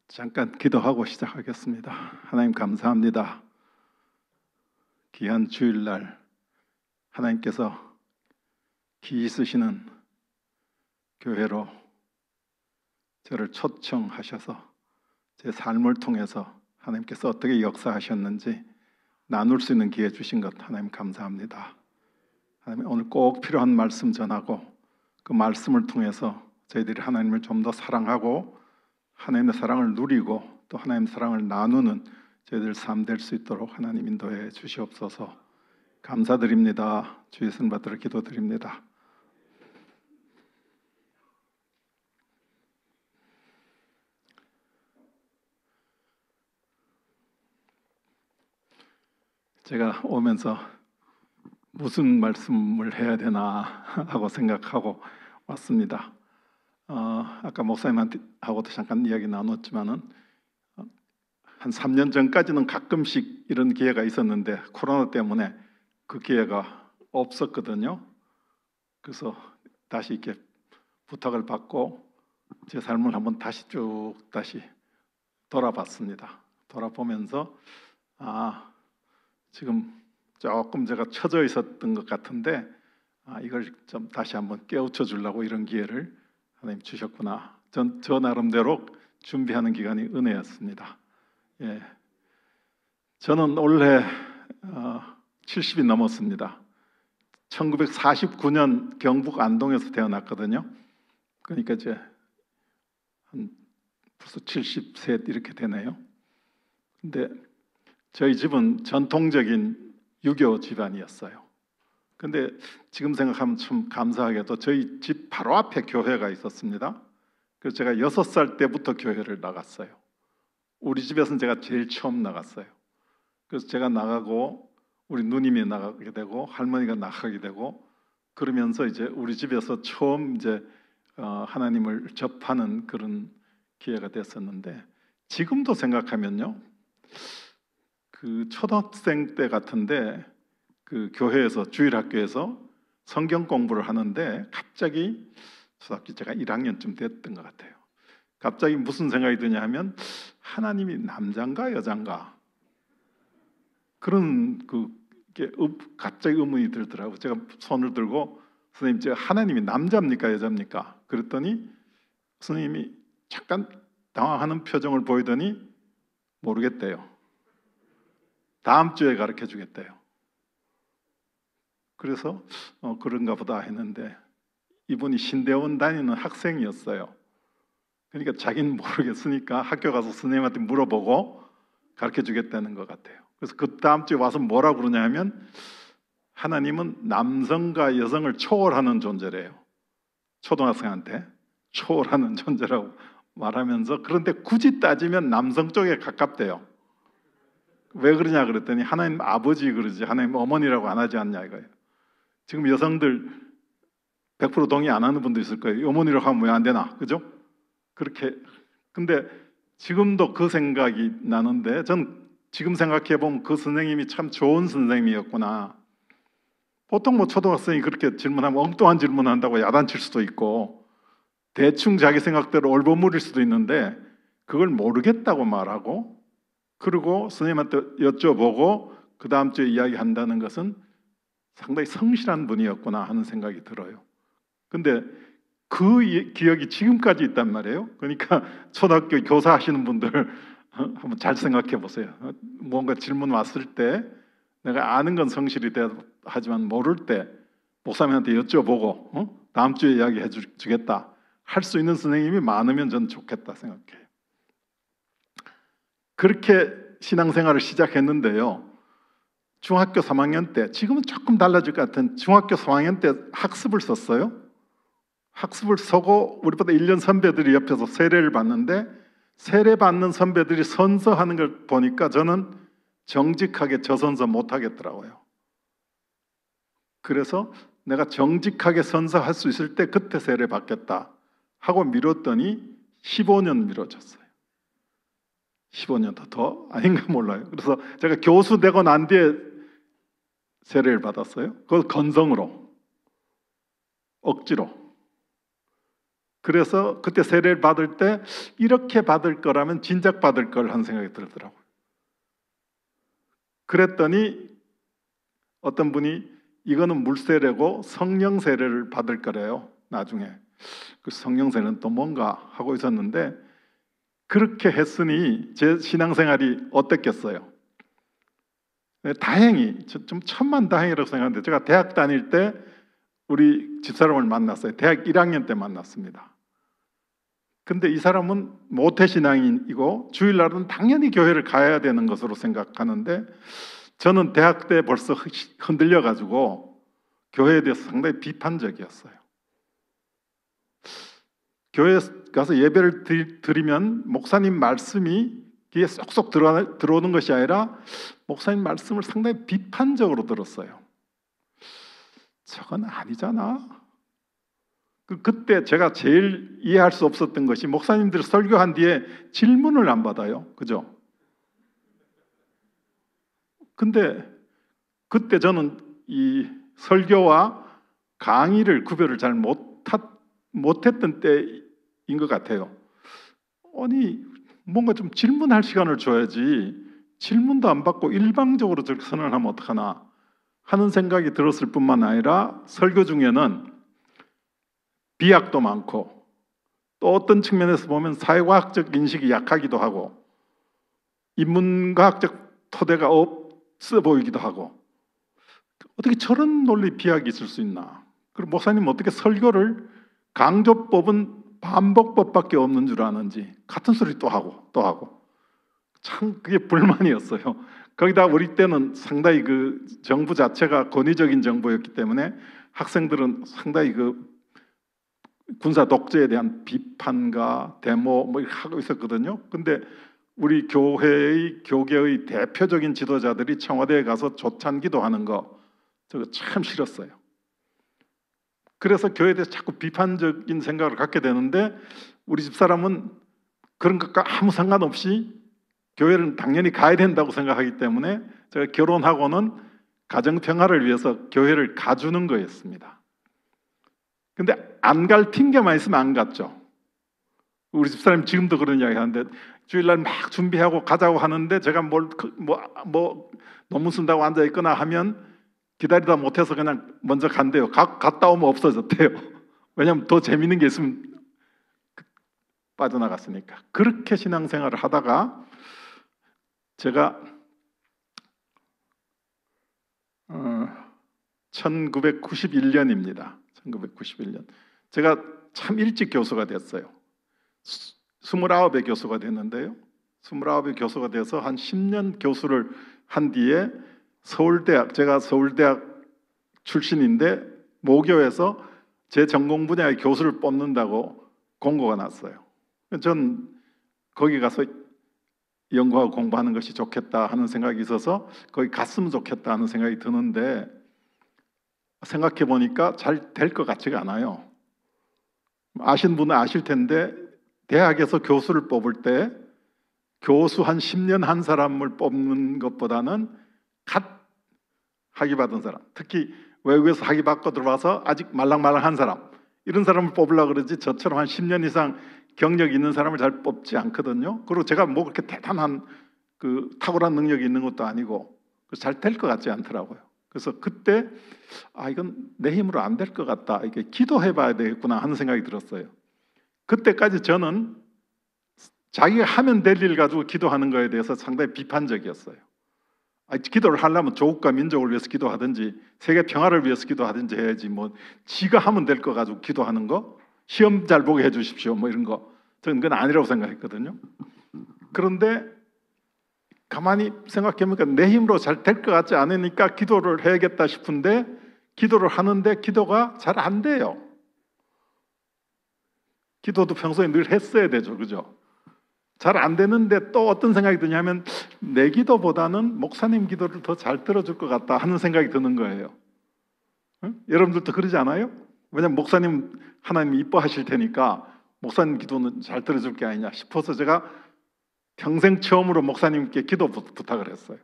잠깐 기도하고 시작하겠습니다. 하나님 감사합니다. 귀한 주일날 하나님께서 귀히 쓰시는 교회로 저를 초청하셔서 제 삶을 통해서 하나님께서 어떻게 역사하셨는지 나눌 수 있는 기회 주신 것 하나님 감사합니다. 하나님 오늘 꼭 필요한 말씀 전하고 그 말씀을 통해서 저희들이 하나님을 좀 더 사랑하고 하나님의 사랑을 누리고 또 하나님의 사랑을 나누는 저희들 삶 될 수 있도록 하나님 인도해 주시옵소서. 감사드립니다. 주의 선 받들어 기도드립니다. 제가 오면서 무슨 말씀을 해야 되나 하고 생각하고 왔습니다. 아까 목사님하고도 잠깐 이야기 나눴지만은 한 3년 전까지는 가끔씩 이런 기회가 있었는데 코로나 때문에 그 기회가 없었거든요. 그래서 다시 이렇게 부탁을 받고 제 삶을 한번 다시 돌아봤습니다. 돌아보면서 지금 조금 제가 처져 있었던 것 같은데 이걸 좀 다시 한번 깨우쳐 주려고 이런 기회를 하나님 주셨구나. 저 나름대로 준비하는 기간이 은혜였습니다. 예, 저는 올해 70이 넘었습니다. 1949년 경북 안동에서 태어났거든요. 그러니까 이제 벌써 70세 이렇게 되네요. 근데 저희 집은 전통적인 유교 집안이었어요. 근데 지금 생각하면 참 감사하게도 저희 집 바로 앞에 교회가 있었습니다. 그래서 제가 6살 때부터 교회를 나갔어요. 우리 집에서는 제가 제일 처음 나갔어요. 그래서 제가 나가고 우리 누님이 나가게 되고 할머니가 나가게 되고 그러면서 이제 우리 집에서 처음 이제 하나님을 접하는 그런 기회가 됐었는데 지금도 생각하면요, 그 초등학생 때 같은데 그 교회에서 주일학교에서 성경 공부를 하는데 갑자기 초등학교 제가 1학년쯤 됐던 것 같아요. 갑자기 무슨 생각이 드냐 하면 하나님이 남자인가 여자인가 그런 그게 갑자기 의문이 들더라고요. 제가 손을 들고 선생님 제가 하나님이 남자입니까 여자입니까? 그랬더니 선생님이 잠깐 당황하는 표정을 보이더니 모르겠대요. 다음 주에 가르쳐 주겠대요. 그래서 그런가 보다 했는데 이분이 신대원 다니는 학생이었어요. 그러니까 자기는 모르겠으니까 학교 가서 선생님한테 물어보고 가르쳐 주겠다는 것 같아요. 그래서 그 다음 주에 와서 뭐라고 그러냐 하면 하나님은 남성과 여성을 초월하는 존재래요. 초등학생한테 초월하는 존재라고 말하면서 그런데 굳이 따지면 남성 쪽에 가깝대요. 왜 그러냐 그랬더니 하나님 아버지 그러지 하나님 어머니라고 안 하지 않냐 이거예요. 지금 여성들 100% 동의 안 하는 분도 있을 거예요. 어머니라고 하면 왜 안 되나? 그죠? 그렇게. 근데 지금도 그 생각이 나는데 전 지금 생각해 보면 그 선생님이 참 좋은 선생님이었구나. 보통 뭐 초등학생이 그렇게 질문하면 엉뚱한 질문한다고 야단칠 수도 있고 대충 자기 생각대로 얼버무릴 수도 있는데 그걸 모르겠다고 말하고 그리고 선생님한테 여쭤보고 그 다음 주에 이야기한다는 것은 상당히 성실한 분이었구나 하는 생각이 들어요. 근데 그 기억이 지금까지 있단 말이에요. 그러니까 초등학교 교사 하시는 분들 한번 잘 생각해 보세요. 뭔가 질문 왔을 때 내가 아는 건 성실히 하지만 모를 때 목사님한테 여쭤보고 다음 주에 이야기해 주겠다 할 수 있는 선생님이 많으면 전 좋겠다 생각해요. 그렇게 신앙생활을 시작했는데요. 중학교 3학년 때, 지금은 조금 달라질 것 같은 중학교 3학년 때 학습을 썼어요. 학습을 서고 우리보다 1년 선배들이 옆에서 세례를 받는데 세례 받는 선배들이 선서하는 걸 보니까 저는 정직하게 저 선서 못 하겠더라고요. 그래서 내가 정직하게 선서할 수 있을 때 그때 세례 받겠다 하고 미뤘더니 15년 미뤄졌어요. 15년 더 아닌가 몰라요. 그래서 제가 교수 되고 난 뒤에 세례를 받았어요. 그걸 건성으로 억지로. 그래서 그때 세례를 받을 때 이렇게 받을 거라면 진작 받을 걸 하는 생각이 들더라고요. 그랬더니 어떤 분이 이거는 물세례고 성령 세례를 받을 거래요. 나중에 그 성령 세례는 또 뭔가 하고 있었는데, 그렇게 했으니 제 신앙생활이 어땠겠어요? 네, 다행히 좀 천만다행이라고 생각하는데, 제가 대학 다닐 때 우리 집사람을 만났어요. 대학 1학년 때 만났습니다. 근데 이 사람은 모태신앙인이고 주일날은 당연히 교회를 가야 되는 것으로 생각하는데, 저는 대학 때 벌써 흔들려가지고 교회에 대해서 상당히 비판적이었어요. 교회에 가서 예배를 드리면 목사님 말씀이 귀에 쏙쏙 들어오는 것이 아니라 목사님 말씀을 상당히 비판적으로 들었어요. 저건 아니잖아. 그때 제가 제일 이해할 수 없었던 것이, 목사님들 설교한 뒤에 질문을 안 받아요. 그죠? 근데 그때 저는 이 설교와 강의를 구별을 잘 못했던 때인 것 같아요. 아니, 뭔가 좀 질문할 시간을 줘야지, 질문도 안 받고 일방적으로 저렇게 선언하면 어떡하나 하는 생각이 들었을 뿐만 아니라, 설교 중에는 비약도 많고 또 어떤 측면에서 보면 사회과학적 인식이 약하기도 하고 인문과학적 토대가 없어 보이기도 하고, 어떻게 저런 논리 비약이 있을 수 있나. 그리고 목사님 어떻게 설교를 강조법은 반복법밖에 없는 줄 아는지 같은 소리 또 하고 참 그게 불만이었어요. 거기다 우리 때는 상당히 그 정부 자체가 권위적인 정부였기 때문에 학생들은 상당히 그 군사 독재에 대한 비판과 데모 뭐 이렇게 하고 있었거든요. 근데 우리 교계의 대표적인 지도자들이 청와대에 가서 조찬 기도하는 거, 저거 참 싫었어요. 그래서 교회에 대해서 자꾸 비판적인 생각을 갖게 되는데, 우리 집사람은 그런 것과 아무 상관없이 교회를 당연히 가야 된다고 생각하기 때문에 제가 결혼하고는 가정 평화를 위해서 교회를 가주는 거였습니다. 근데 안 갈 핑계만 있으면 안 갔죠. 우리 집사람이 지금도 그런 이야기 하는데, 주일날 막 준비하고 가자고 하는데 제가 뭐 논문 쓴다고 앉아 있거나 하면 기다리다 못해서 그냥 먼저 간대요. 갔다 오면 없어졌대요. 왜냐하면 더 재밌는 게 있으면 빠져나갔으니까. 그렇게 신앙생활을 하다가 제가 1991년입니다. 1991년. 제가 참 일찍 교수가 됐어요. 29에 교수가 됐는데요. 29에 교수가 돼서 한 10년 교수를 한 뒤에 서울대학, 제가 서울대학 출신인데 모교에서 제 전공 분야의 교수를 뽑는다고 공고가 났어요. 전 거기 가서 연구하고 공부하는 것이 좋겠다 하는 생각이 있어서 거기 갔으면 좋겠다 하는 생각이 드는데, 생각해 보니까 잘 될 것 같지가 않아요. 아신 분은 아실 텐데, 대학에서 교수를 뽑을 때 교수 한 10년 한 사람을 뽑는 것보다는 갓 학위 받은 사람, 특히 외국에서 학위 받고 들어와서 아직 말랑말랑한 사람, 이런 사람을 뽑으려고 그러지, 저처럼 한 10년 이상 경력 있는 사람을 잘 뽑지 않거든요. 그리고 제가 뭐 그렇게 대단한 그 탁월한 능력이 있는 것도 아니고 잘 될 것 같지 않더라고요. 그래서 그때 이건 내 힘으로 안 될 것 같다, 이렇게 기도해 봐야 되겠구나 하는 생각이 들었어요. 그때까지 저는 자기가 하면 될 일 가지고 기도하는 거에 대해서 상당히 비판적이었어요. 기도를 하려면 조국과 민족을 위해서 기도하든지 세계 평화를 위해서 기도하든지 해야지, 뭐 지가 하면 될 거 가지고 기도하는 거, 시험 잘 보게 해주십시오 뭐 이런 거, 저는 그건 아니라고 생각했거든요. 그런데 가만히 생각해보니까 내 힘으로 잘 될 것 같지 않으니까 기도를 해야겠다 싶은데, 기도를 하는데 기도가 잘 안 돼요. 기도도 평소에 늘 했어야 되죠, 그죠? 잘 안 되는데 또 어떤 생각이 드냐면, 내 기도보다는 목사님 기도를 더 잘 들어줄 것 같다 하는 생각이 드는 거예요. 응? 여러분들도 그러지 않아요? 왜냐면 목사님 하나님 이뻐하실 테니까 목사님 기도는 잘 들어줄 게 아니냐 싶어서 제가 평생 처음으로 목사님께 기도 부탁을 했어요.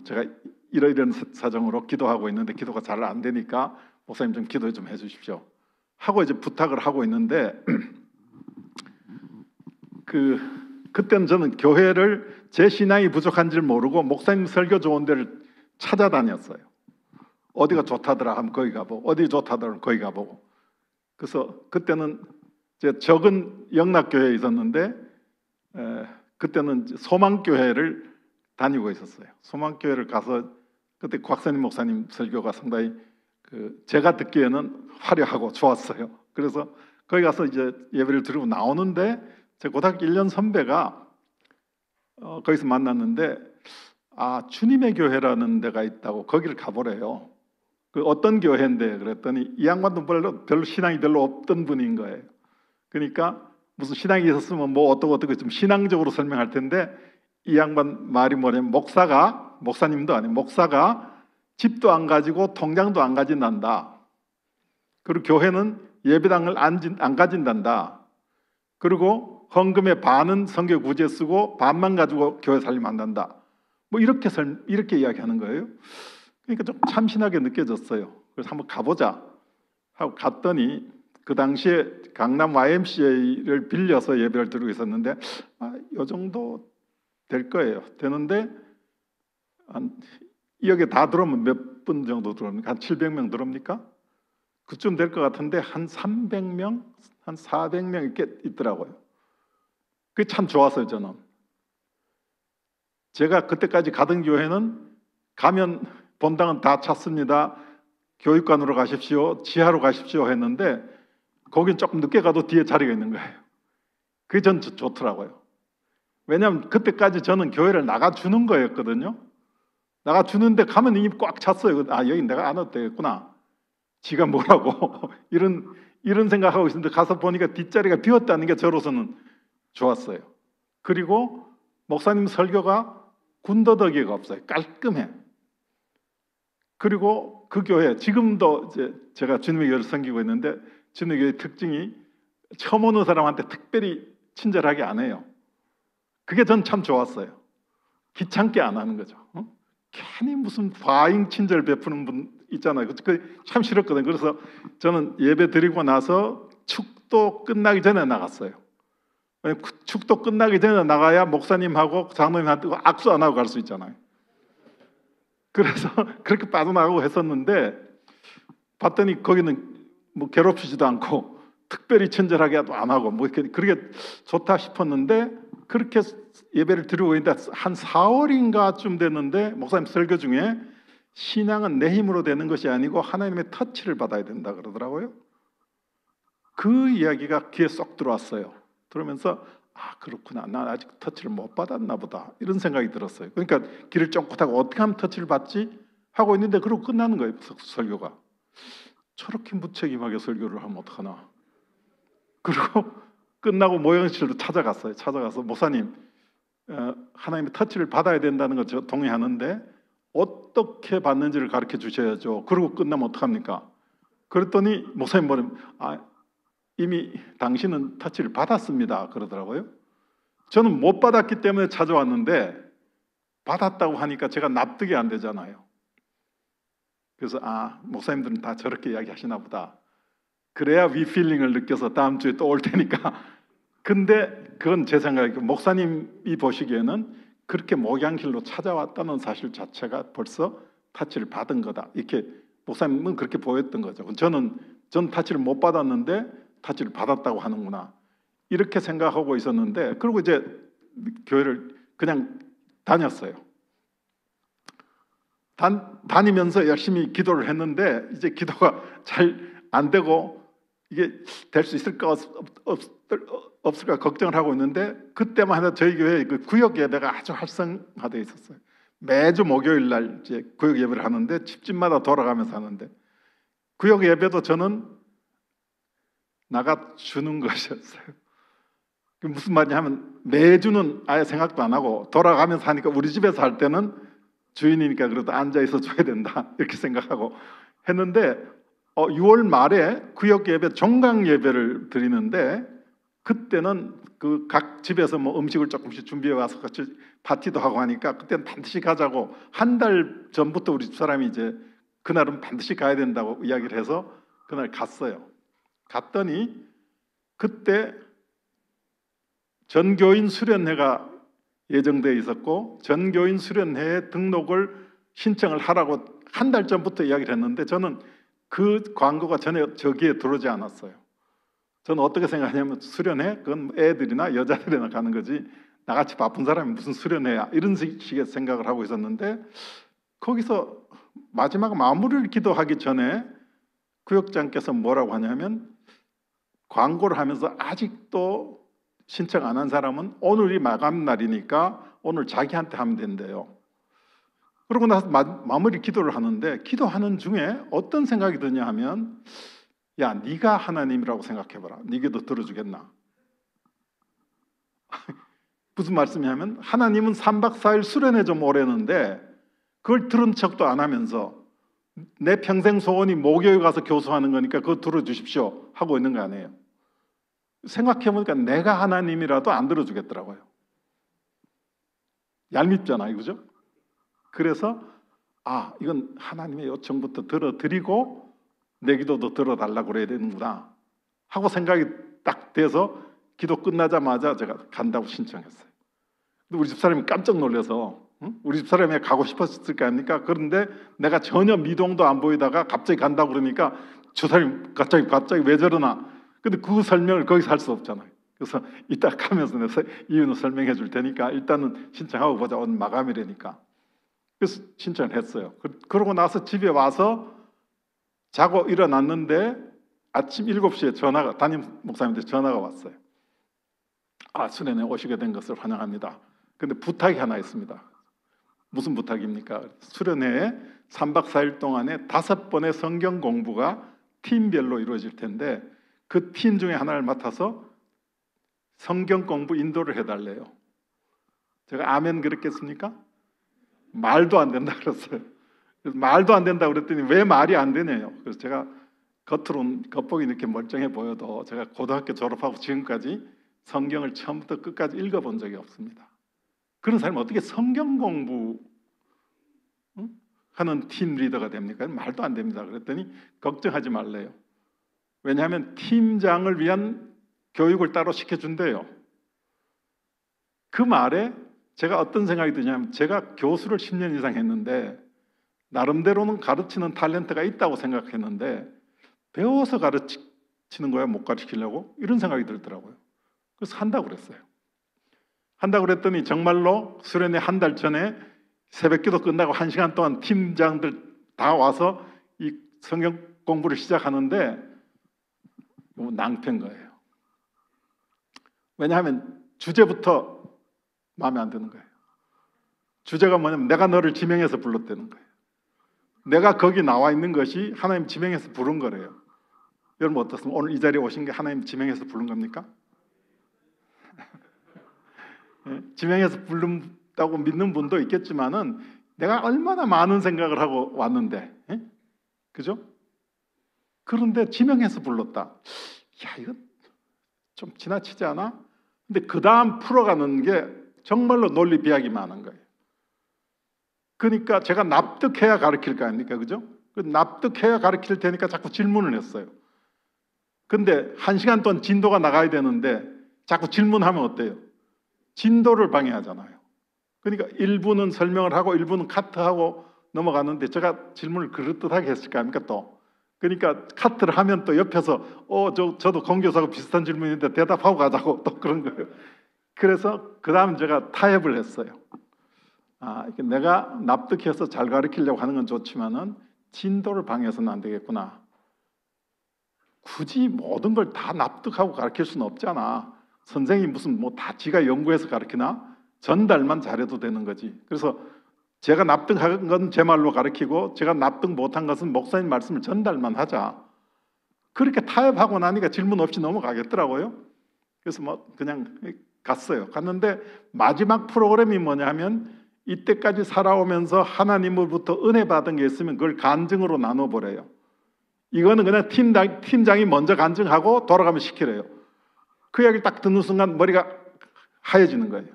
제가 이런 사정으로 기도하고 있는데 기도가 잘 안 되니까 목사님 좀 기도 좀 해주십시오 하고 이제 부탁을 하고 있는데 그때는 저는 교회를 제 신앙이 부족한 줄 모르고 목사님 설교 좋은 데를 찾아다녔어요. 어디가 좋다더라 하면 거기 가보고, 어디 좋다더라 하면 거기 가보고. 그래서 그때는 제 적은 영락교회에 있었는데 그때는 소망교회를 다니고 있었어요. 소망교회를 가서 그때 곽선임 목사님 설교가 상당히 제가 듣기에는 화려하고 좋았어요. 그래서 거기 가서 이제 예배를 드리고 나오는데 제 고등학교 1년 선배가 거기서 만났는데 주님의 교회라는 데가 있다고 거기를 가보래요. 그 어떤 교회인데 그랬더니 이 양반도 별로 신앙이 별로 없던 분인 거예요. 그러니까 무슨 신앙이 있었으면 뭐 어떻게 좀 신앙적으로 설명할 텐데 이 양반 말이 뭐냐면 목사님도 아니고 목사가 집도 안 가지고 통장도 안 가진단다. 그리고 교회는 예배당을 안 가진단다. 그리고 헌금의 반은 선교 구제에 쓰고 반만 가지고 교회 살림 한단다. 뭐 이렇게 이야기하는 거예요. 그러니까 좀 참신하게 느껴졌어요. 그래서 한번 가보자 하고 갔더니 그 당시에 강남 YMCA를 빌려서 예배를 드리고 있었는데 이 정도 될 거예요. 되는데 여기 다 들어오면 몇 분 정도 들어옵니까? 한 700명 들어옵니까? 그쯤 될 것 같은데 한 300명, 한 400명 이렇게 있더라고요. 그게 참 좋았어요. 저는 제가 그때까지 가던 교회는 가면 본당은 다 찼습니다. 교육관으로 가십시오, 지하로 가십시오 했는데 거긴 조금 늦게 가도 뒤에 자리가 있는 거예요. 그게 전 좋더라고요. 왜냐하면 그때까지 저는 교회를 나가주는 거였거든요. 나가주는데 가면 이미 꽉 찼어요. 여기 내가 안 와도 되겠구나. 지가 뭐라고 이런 생각하고 있었는데 가서 보니까 뒷자리가 비었다는 게 저로서는 좋았어요. 그리고 목사님 설교가 군더더기가 없어요. 깔끔해. 그리고 그 교회 지금도 이제 제가 주님의 교회를 섬기고 있는데 주님의 교회의 특징이 처음 오는 사람한테 특별히 친절하게 안 해요. 그게 전 참 좋았어요. 귀찮게 안 하는 거죠. 괜히 무슨 과잉 친절 베푸는 분 있잖아요. 그 참 싫었거든요. 그래서 저는 예배 드리고 나서 축도 끝나기 전에 나갔어요. 축도 끝나기 전에 나가야 목사님하고 장로님한테 악수 안 하고 갈 수 있잖아요. 그래서 그렇게 빠져나가고 했었는데 봤더니 거기는 뭐 괴롭히지도 않고 특별히 친절하게 안 하고 뭐 그렇게 좋다 싶었는데 그렇게 예배를 드리고 있는데 한 4월인가쯤 됐는데 목사님 설교 중에 신앙은 내 힘으로 되는 것이 아니고 하나님의 터치를 받아야 된다 그러더라고요. 그 이야기가 귀에 쏙 들어왔어요. 들으면서 그렇구나. 난 아직 터치를 못 받았나 보다. 이런 생각이 들었어요. 그러니까 길을 쫑긋하고 어떻게 하면 터치를 받지? 하고 있는데 그러고 끝나는 거예요. 설교가. 저렇게 무책임하게 설교를 하면 어떡하나. 그리고 끝나고 모형실로 찾아갔어요. 찾아가서 목사님 하나님의 터치를 받아야 된다는 거 저 동의하는데 어떻게 받는지를 가르쳐 주셔야죠. 그러고 끝나면 어떡합니까? 그랬더니 목사님 뭐냐면 이미 당신은 터치를 받았습니다. 그러더라고요. 저는 못 받았기 때문에 찾아왔는데 받았다고 하니까 제가 납득이 안 되잖아요. 그래서 목사님들은 다 저렇게 이야기하시나 보다. 그래야 위필링을 느껴서 다음 주에 또 올 테니까. 근데 그건 제 생각이고 목사님이 보시기에는 그렇게 목양실로 찾아왔다는 사실 자체가 벌써 터치를 받은 거다. 이렇게 목사님은 그렇게 보였던 거죠. 전 터치를 못 받았는데 터치를 받았다고 하는구나. 이렇게 생각하고 있었는데 그리고 이제 교회를 그냥 다녔어요. 다니면서 열심히 기도를 했는데 이제 기도가 잘 안 되고 이게 될 수 있을까 없을까 걱정을 하고 있는데 그때만 해도 저희 교회 그 구역 예배가 아주 활성화되어 있었어요. 매주 목요일 날 이제 구역 예배를 하는데 집집마다 돌아가면서 하는데 구역 예배도 저는 나가 주는 것이었어요. 무슨 말이냐 하면 매주는 아예 생각도 안 하고 돌아가면서 하니까 우리 집에서 할 때는 주인이니까 그래도 앉아 있어 줘야 된다 이렇게 생각하고 했는데 6월 말에 구역 예배 종강 예배를 드리는데 그때는 그 각 집에서 뭐 음식을 조금씩 준비해 와서 같이 파티도 하고 하니까 그때는 반드시 가자고 한 달 전부터 우리 집 사람이 이제 그날은 반드시 가야 된다고 이야기를 해서 그날 갔어요. 갔더니 그때 전교인 수련회가 예정되어 있었고 전교인 수련회에 등록을 신청을 하라고 한 달 전부터 이야기를 했는데 저는 그 광고가 전혀 저기에 들어오지 않았어요. 저는 어떻게 생각하냐면 수련회? 그건 애들이나 여자들이나 가는 거지 나같이 바쁜 사람이 무슨 수련회야 이런 식의 생각을 하고 있었는데 거기서 마지막 마무리를 기도하기 전에 구역장께서 뭐라고 하냐면 광고를 하면서 아직도 신청 안 한 사람은 오늘이 마감 날이니까 오늘 자기한테 하면 된대요. 그러고 나서 마무리 기도를 하는데 기도하는 중에 어떤 생각이 드냐 하면 야 네가 하나님이라고 생각해봐라. 네 기도 들어주겠나? 무슨 말씀이냐면 하나님은 3박 4일 수련회 좀 오래는데 그걸 들은 척도 안 하면서 내 평생 소원이 모교에 가서 교수하는 거니까 그거 들어주십시오 하고 있는 거 아니에요. 생각해보니까 내가 하나님이라도 안 들어주겠더라고요. 얄밉잖아요, 그죠? 그래서 이건 하나님의 요청부터 들어드리고 내 기도도 들어달라고 그래야 되는구나 하고 생각이 딱 돼서 기도 끝나자마자 제가 간다고 신청했어요. 근데 우리 집사람이 깜짝 놀라서 우리 집사람이 가고 싶었을 거 아닙니까? 그런데 내가 전혀 미동도 안 보이다가 갑자기 간다고 그러니까 저 사람이 갑자기 왜 저러나? 근데 그 설명을 거기서 할 수 없잖아요. 그래서 이따 가면서 내가 이유는 설명해 줄 테니까 일단은 신청하고 보자. 오늘 마감이라니까. 그래서 신청을 했어요. 그러고 나서 집에 와서 자고 일어났는데 아침 7시에 담임 목사님한테 전화가 왔어요. 수련회 오시게 된 것을 환영합니다. 근데 부탁이 하나 있습니다. 무슨 부탁입니까? 수련회에 3박 4일 동안에 5번의 성경 공부가 팀별로 이루어질 텐데 그 팀 중에 하나를 맡아서 성경 공부 인도를 해달래요. 제가 아멘 그랬겠습니까? 말도 안 된다 그랬어요. 그래서 말도 안 된다 그랬더니 왜 말이 안 되냐요. 그래서 제가 겉으로는 겉보기 이렇게 멀쩡해 보여도 제가 고등학교 졸업하고 지금까지 성경을 처음부터 끝까지 읽어본 적이 없습니다. 그런 사람이 어떻게 성경 공부 하는 팀 리더가 됩니까? 말도 안 됩니다. 그랬더니 걱정하지 말래요. 왜냐하면 팀장을 위한 교육을 따로 시켜준대요. 그 말에 제가 어떤 생각이 드냐면 제가 교수를 10년 이상 했는데 나름대로는 가르치는 탤런트가 있다고 생각했는데 배워서 가르치는 거야 못 가르치려고? 이런 생각이 들더라고요. 그래서 한다고 그랬어요. 한다고 그랬더니 정말로 수련회 한 달 전에 새벽기도 끝나고 1시간 동안 팀장들 다 와서 이 성경 공부를 시작하는데 너무 낭패인 거예요. 왜냐하면 주제부터 마음에 안 드는 거예요. 주제가 뭐냐면 내가 너를 지명해서 불렀다는 거예요. 내가 거기 나와 있는 것이 하나님 지명해서 부른 거래요. 여러분 어떻습니까? 오늘 이 자리에 오신 게 하나님 지명해서 부른 겁니까? 지명해서 부른다고 믿는 분도 있겠지만은 내가 얼마나 많은 생각을 하고 왔는데, 그죠? 그런데 지명해서 불렀다. 야, 이건 좀 지나치지 않아? 근데 그 다음 풀어가는 게 정말로 논리 비약이 많은 거예요. 그러니까 제가 납득해야 가르칠 거 아닙니까? 그죠? 납득해야 가르칠 테니까 자꾸 질문을 했어요. 근데 1시간 동안 진도가 나가야 되는데 자꾸 질문하면 어때요? 진도를 방해하잖아요. 그러니까 1부는 설명을 하고 1부는 카트하고 넘어가는데 제가 질문을 그럴듯하게 했을 거 아닙니까 또. 그러니까 카트를 하면 또 옆에서 저도 공교사하고 비슷한 질문인데 대답하고 가자고 또 그런 거예요. 그래서 그 다음 제가 타협을 했어요. 내가 납득해서 잘 가르치려고 하는 건 좋지만은 진도를 방해해서는 안 되겠구나. 굳이 모든 걸 다 납득하고 가르칠 수는 없잖아. 선생이 무슨 다 지가 연구해서 가르치나? 전달만 잘해도 되는 거지. 그래서 제가 납득한 건 제 말로 가르치고 제가 납득 못한 것은 목사님 말씀을 전달만 하자. 그렇게 타협하고 나니까 질문 없이 넘어가겠더라고요. 그래서 그냥 갔어요. 갔는데 마지막 프로그램이 뭐냐면 이때까지 살아오면서 하나님으로부터 은혜 받은 게 있으면 그걸 간증으로 나눠보래요. 이거는 그냥 팀장이 먼저 간증하고 돌아가면 시키래요. 그 이야기를 딱 듣는 순간 머리가 하얘지는 거예요.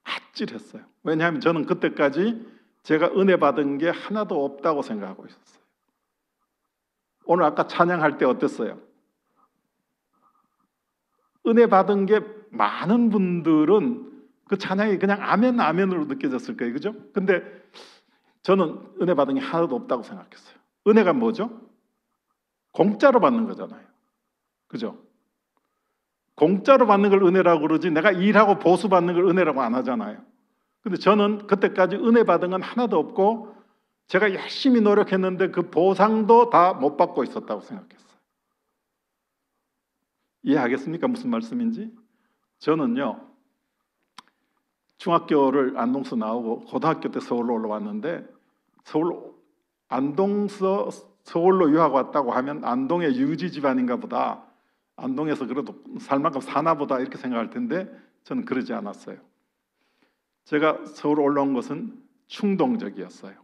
아찔했어요. 왜냐하면 저는 그때까지 제가 은혜 받은 게 하나도 없다고 생각하고 있었어요. 오늘 아까 찬양할 때 어땠어요? 은혜 받은 게 많은 분들은 그 찬양이 그냥 아멘 아멘으로 느껴졌을 거예요. 그죠? 근데 저는 은혜 받은 게 하나도 없다고 생각했어요. 은혜가 뭐죠? 공짜로 받는 거잖아요. 그죠? 공짜로 받는 걸 은혜라고 그러지 내가 일하고 보수받는 걸 은혜라고 안 하잖아요. 근데 저는 그때까지 은혜 받은 건 하나도 없고 제가 열심히 노력했는데 그 보상도 다 못 받고 있었다고 생각했어요. 이해하겠습니까? 무슨 말씀인지? 저는요, 중학교를 안동서 나오고 고등학교 때 서울로 올라왔는데 안동서 서울로 유학 왔다고 하면 안동의 유지 집안인가 보다, 안동에서 그래도 살 만큼 사나 보다 이렇게 생각할 텐데 저는 그러지 않았어요. 제가 서울 올라온 것은 충동적이었어요.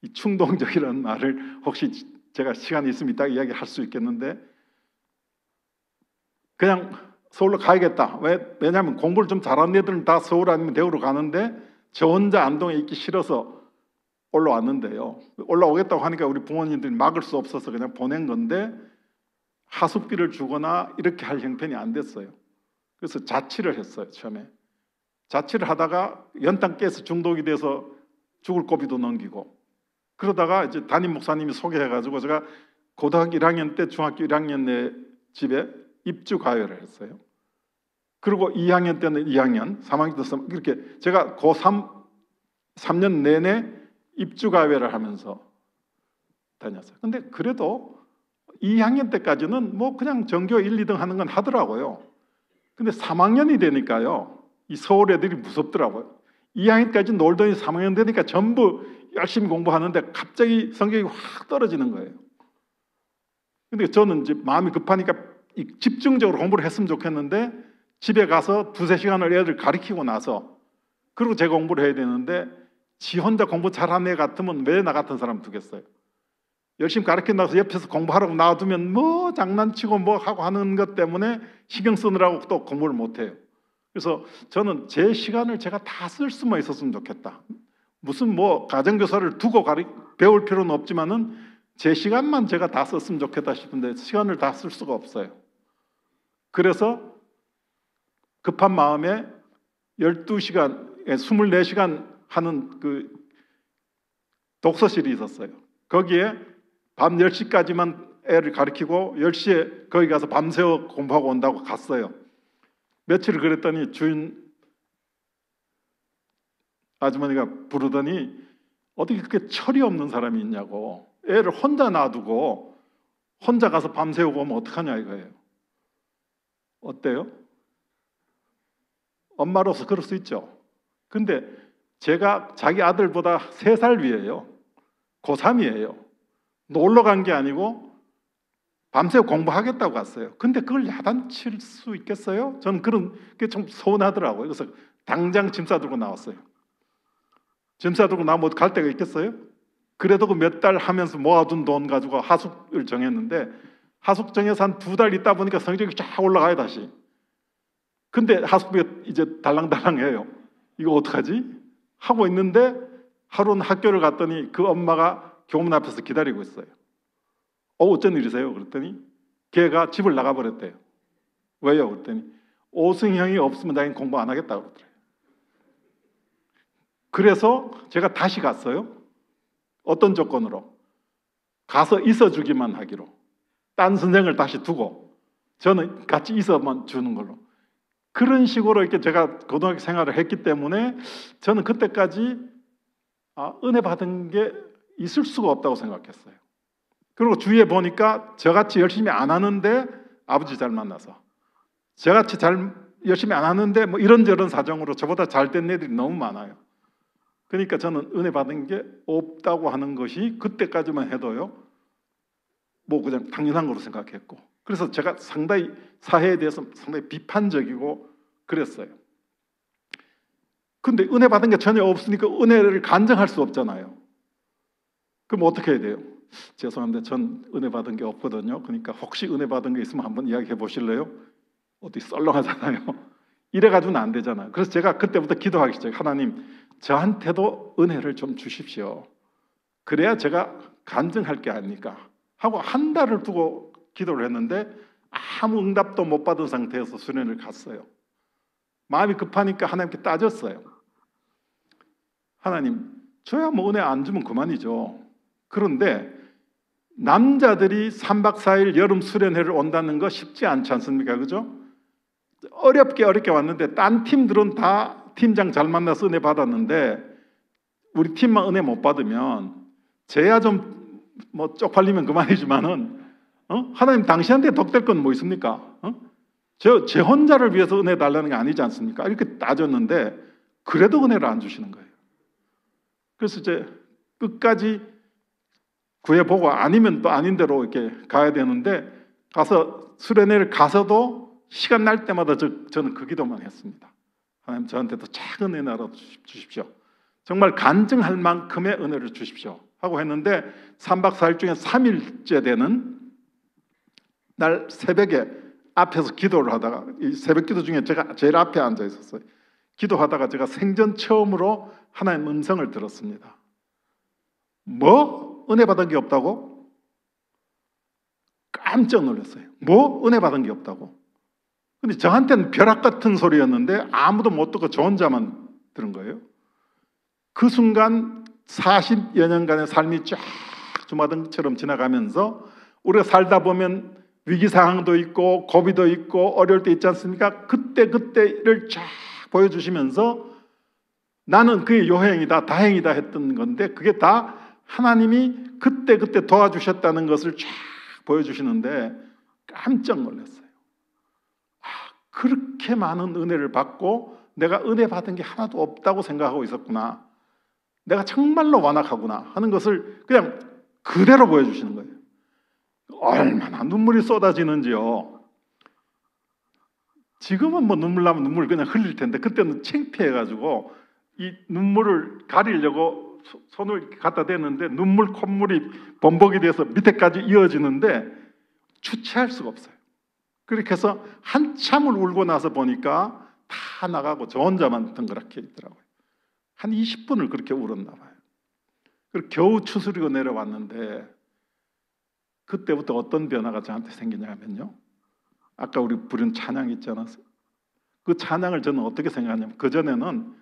이 충동적이라는 말을 혹시 제가 시간이 있으면 이따 이야기할 수 있겠는데 그냥 서울로 가야겠다. 왜냐하면 공부를 좀 잘하는 애들은 다 서울 아니면 대구로 가는데 저 혼자 안동에 있기 싫어서 올라왔는데요. 올라오겠다고 하니까 우리 부모님들이 막을 수 없어서 그냥 보낸 건데 하숙비를 주거나 이렇게 할 형편이 안 됐어요. 그래서 자취를 했어요. 처음에 자취를 하다가 연탄 깨서 중독이 돼서 죽을 고비도 넘기고 그러다가 이제 담임 목사님이 소개해가지고 제가 고등학교 1학년 때 중학교 1학년 내 집에 입주 가회를 했어요. 그리고 2학년 때는 2학년, 3학년 때는 이렇게 제가 고3 3년 내내 입주 가회를 하면서 다녔어요. 근데 그래도 2학년 때까지는 뭐 그냥 전교 1, 2등 하는 건 하더라고요. 근데 3학년이 되니까요, 이 서울 애들이 무섭더라고요. 2학년까지 놀더니 3학년 되니까 전부 열심히 공부하는데 갑자기 성적이 확 떨어지는 거예요. 근데 저는 이제 마음이 급하니까 집중적으로 공부를 했으면 좋겠는데 집에 가서 2-3시간을 애들 가르치고 나서 그리고 제가 공부를 해야 되는데 지 혼자 공부 잘하는 애 같으면 왜 나 같은 사람 두겠어요? 열심히 가르쳐 나서 옆에서 공부하라고 놔두면 뭐 장난치고 뭐 하고 하는 것 때문에 신경 쓰느라고 또 공부를 못해요. 그래서 저는 제 시간을 제가 다 쓸 수만 있었으면 좋겠다. 무슨 뭐 가정교사를 두고 배울 필요는 없지만은 제 시간만 제가 다 썼으면 좋겠다 싶은데 시간을 다 쓸 수가 없어요. 그래서 급한 마음에 12시간, 24시간 하는 그 독서실이 있었어요. 거기에 밤 10시까지만 애를 가르치고 10시에 거기 가서 밤새워 공부하고 온다고 갔어요. 며칠을 그랬더니 주인 아주머니가 부르더니 어떻게 그렇게 철이 없는 사람이 있냐고, 애를 혼자 놔두고 혼자 가서 밤새우고 오면 어떡하냐 이거예요. 어때요? 엄마로서 그럴 수 있죠. 근데 제가 자기 아들보다 3살 위에요. 고3이에요. 놀러 간 게 아니고 밤새 공부하겠다고 갔어요. 근데 그걸 야단칠 수 있겠어요? 저는 그런 게 좀 서운하더라고요. 그래서 당장 짐 싸들고 나왔어요. 짐 싸들고 나면 갈 데가 있겠어요? 그래도 그 몇 달 하면서 모아둔 돈 가지고 하숙을 정했는데 하숙 정해서 한 2달 있다 보니까 성적이 쫙 올라가요 다시. 근데 하숙비가 이제 달랑달랑해요. 이거 어떡하지? 하고 있는데 하루는 학교를 갔더니 그 엄마가 교문 앞에서 기다리고 있어요. 어쩐 일이세요? 그랬더니 걔가 집을 나가버렸대요. 왜요? 그랬더니 오승형이 없으면 자기는 공부 안 하겠다고 그러더래요. 그래서 제가 다시 갔어요. 어떤 조건으로? 가서 있어주기만 하기로. 딴 선생을 다시 두고 저는 같이 있어만 주는 걸로. 그런 식으로 이렇게 제가 고등학교 생활을 했기 때문에 저는 그때까지 은혜 받은 게 있을 수가 없다고 생각했어요. 그리고 주위에 보니까 저같이 열심히 안 하는데 아버지 잘 만나서, 저같이 열심히 안 하는데 뭐 이런저런 사정으로 저보다 잘 된 애들이 너무 많아요. 그러니까 저는 은혜 받은 게 없다고 하는 것이 그때까지만 해도요, 뭐 그냥 당연한 거로 생각했고, 그래서 제가 상당히 사회에 대해서 상당히 비판적이고 그랬어요. 근데 은혜 받은 게 전혀 없으니까 은혜를 간증할 수 없잖아요. 그럼 어떻게 해야 돼요? 죄송한데 전 은혜 받은 게 없거든요. 그러니까 혹시 은혜 받은 게 있으면 한번 이야기해 보실래요? 어디 썰렁하잖아요. 이래가지고는 안 되잖아요. 그래서 제가 그때부터 기도하기 시작해요. 하나님, 저한테도 은혜를 좀 주십시오. 그래야 제가 간증할 게 아닙니까? 하고 한 달을 두고 기도를 했는데 아무 응답도 못 받은 상태에서 수련회를 갔어요. 마음이 급하니까 하나님께 따졌어요. 하나님, 저야 뭐 은혜 안 주면 그만이죠. 그런데 남자들이 3박 4일 여름 수련회를 온다는 거 쉽지 않지 않습니까? 그죠? 어렵게 왔는데 딴 팀들은 다 팀장 잘 만나서 은혜 받았는데 우리 팀만 은혜 못 받으면 쟤야 좀 뭐 쪽팔리면 그만이지만은 하나님 당신한테 덕될 건 뭐 있습니까? 제 혼자를 위해서 은혜 달라는 게 아니지 않습니까? 이렇게 따졌는데 그래도 은혜를 안 주시는 거예요. 그래서 이제 끝까지 구해보고 아니면 또 아닌 대로 이렇게 가야 되는데 가서 수련회를 가서도 시간 날 때마다 저는 그 기도만 했습니다. 하나님 저한테도 작은 은혜라도 주십시오. 정말 간증할 만큼의 은혜를 주십시오 하고 했는데 3박 4일 중에 3일째 되는 날 새벽에 앞에서 기도를 하다가 이 새벽 기도 중에 제가 제일 앞에 앉아 있었어요. 기도하다가 제가 생전 처음으로 하나님 음성을 들었습니다. 뭐? 은혜 받은 게 없다고? 깜짝 놀랐어요. 뭐? 은혜 받은 게 없다고? 근데 저한테는 벼락 같은 소리였는데 아무도 못 듣고 저 혼자만 들은 거예요. 그 순간 40여 년간의 삶이 쫙 주마등처럼 지나가면서 우리가 살다 보면 위기 상황도 있고 고비도 있고 어려울 때 있지 않습니까? 그때를 쫙 보여주시면서 나는 그의 요행이다 다행이다 했던 건데 그게 다 하나님이 그때 도와주셨다는 것을 쫙 보여주시는데 깜짝 놀랐어요. 그렇게 많은 은혜를 받고 내가 은혜 받은 게 하나도 없다고 생각하고 있었구나. 내가 정말로 완악하구나 하는 것을 그냥 그대로 보여주시는 거예요. 얼마나 눈물이 쏟아지는지요. 지금은 뭐 눈물 나면 눈물 그냥 흘릴 텐데 그때는 창피해가지고 이 눈물을 가리려고 손을 이렇게 갖다 대는데 눈물 콧물이 범벅이 돼서 밑에까지 이어지는데 주체할 수가 없어요. 그렇게 해서 한참을 울고 나서 보니까 다 나가고 저 혼자만 덩그랗게 있더라고요. 한 20분을 그렇게 울었나 봐요. 그리고 겨우 추스리고 내려왔는데 그때부터 어떤 변화가 저한테 생기냐면요. 아까 우리 부른 찬양 있지 않았어요? 그 찬양을 저는 어떻게 생각하냐면 그전에는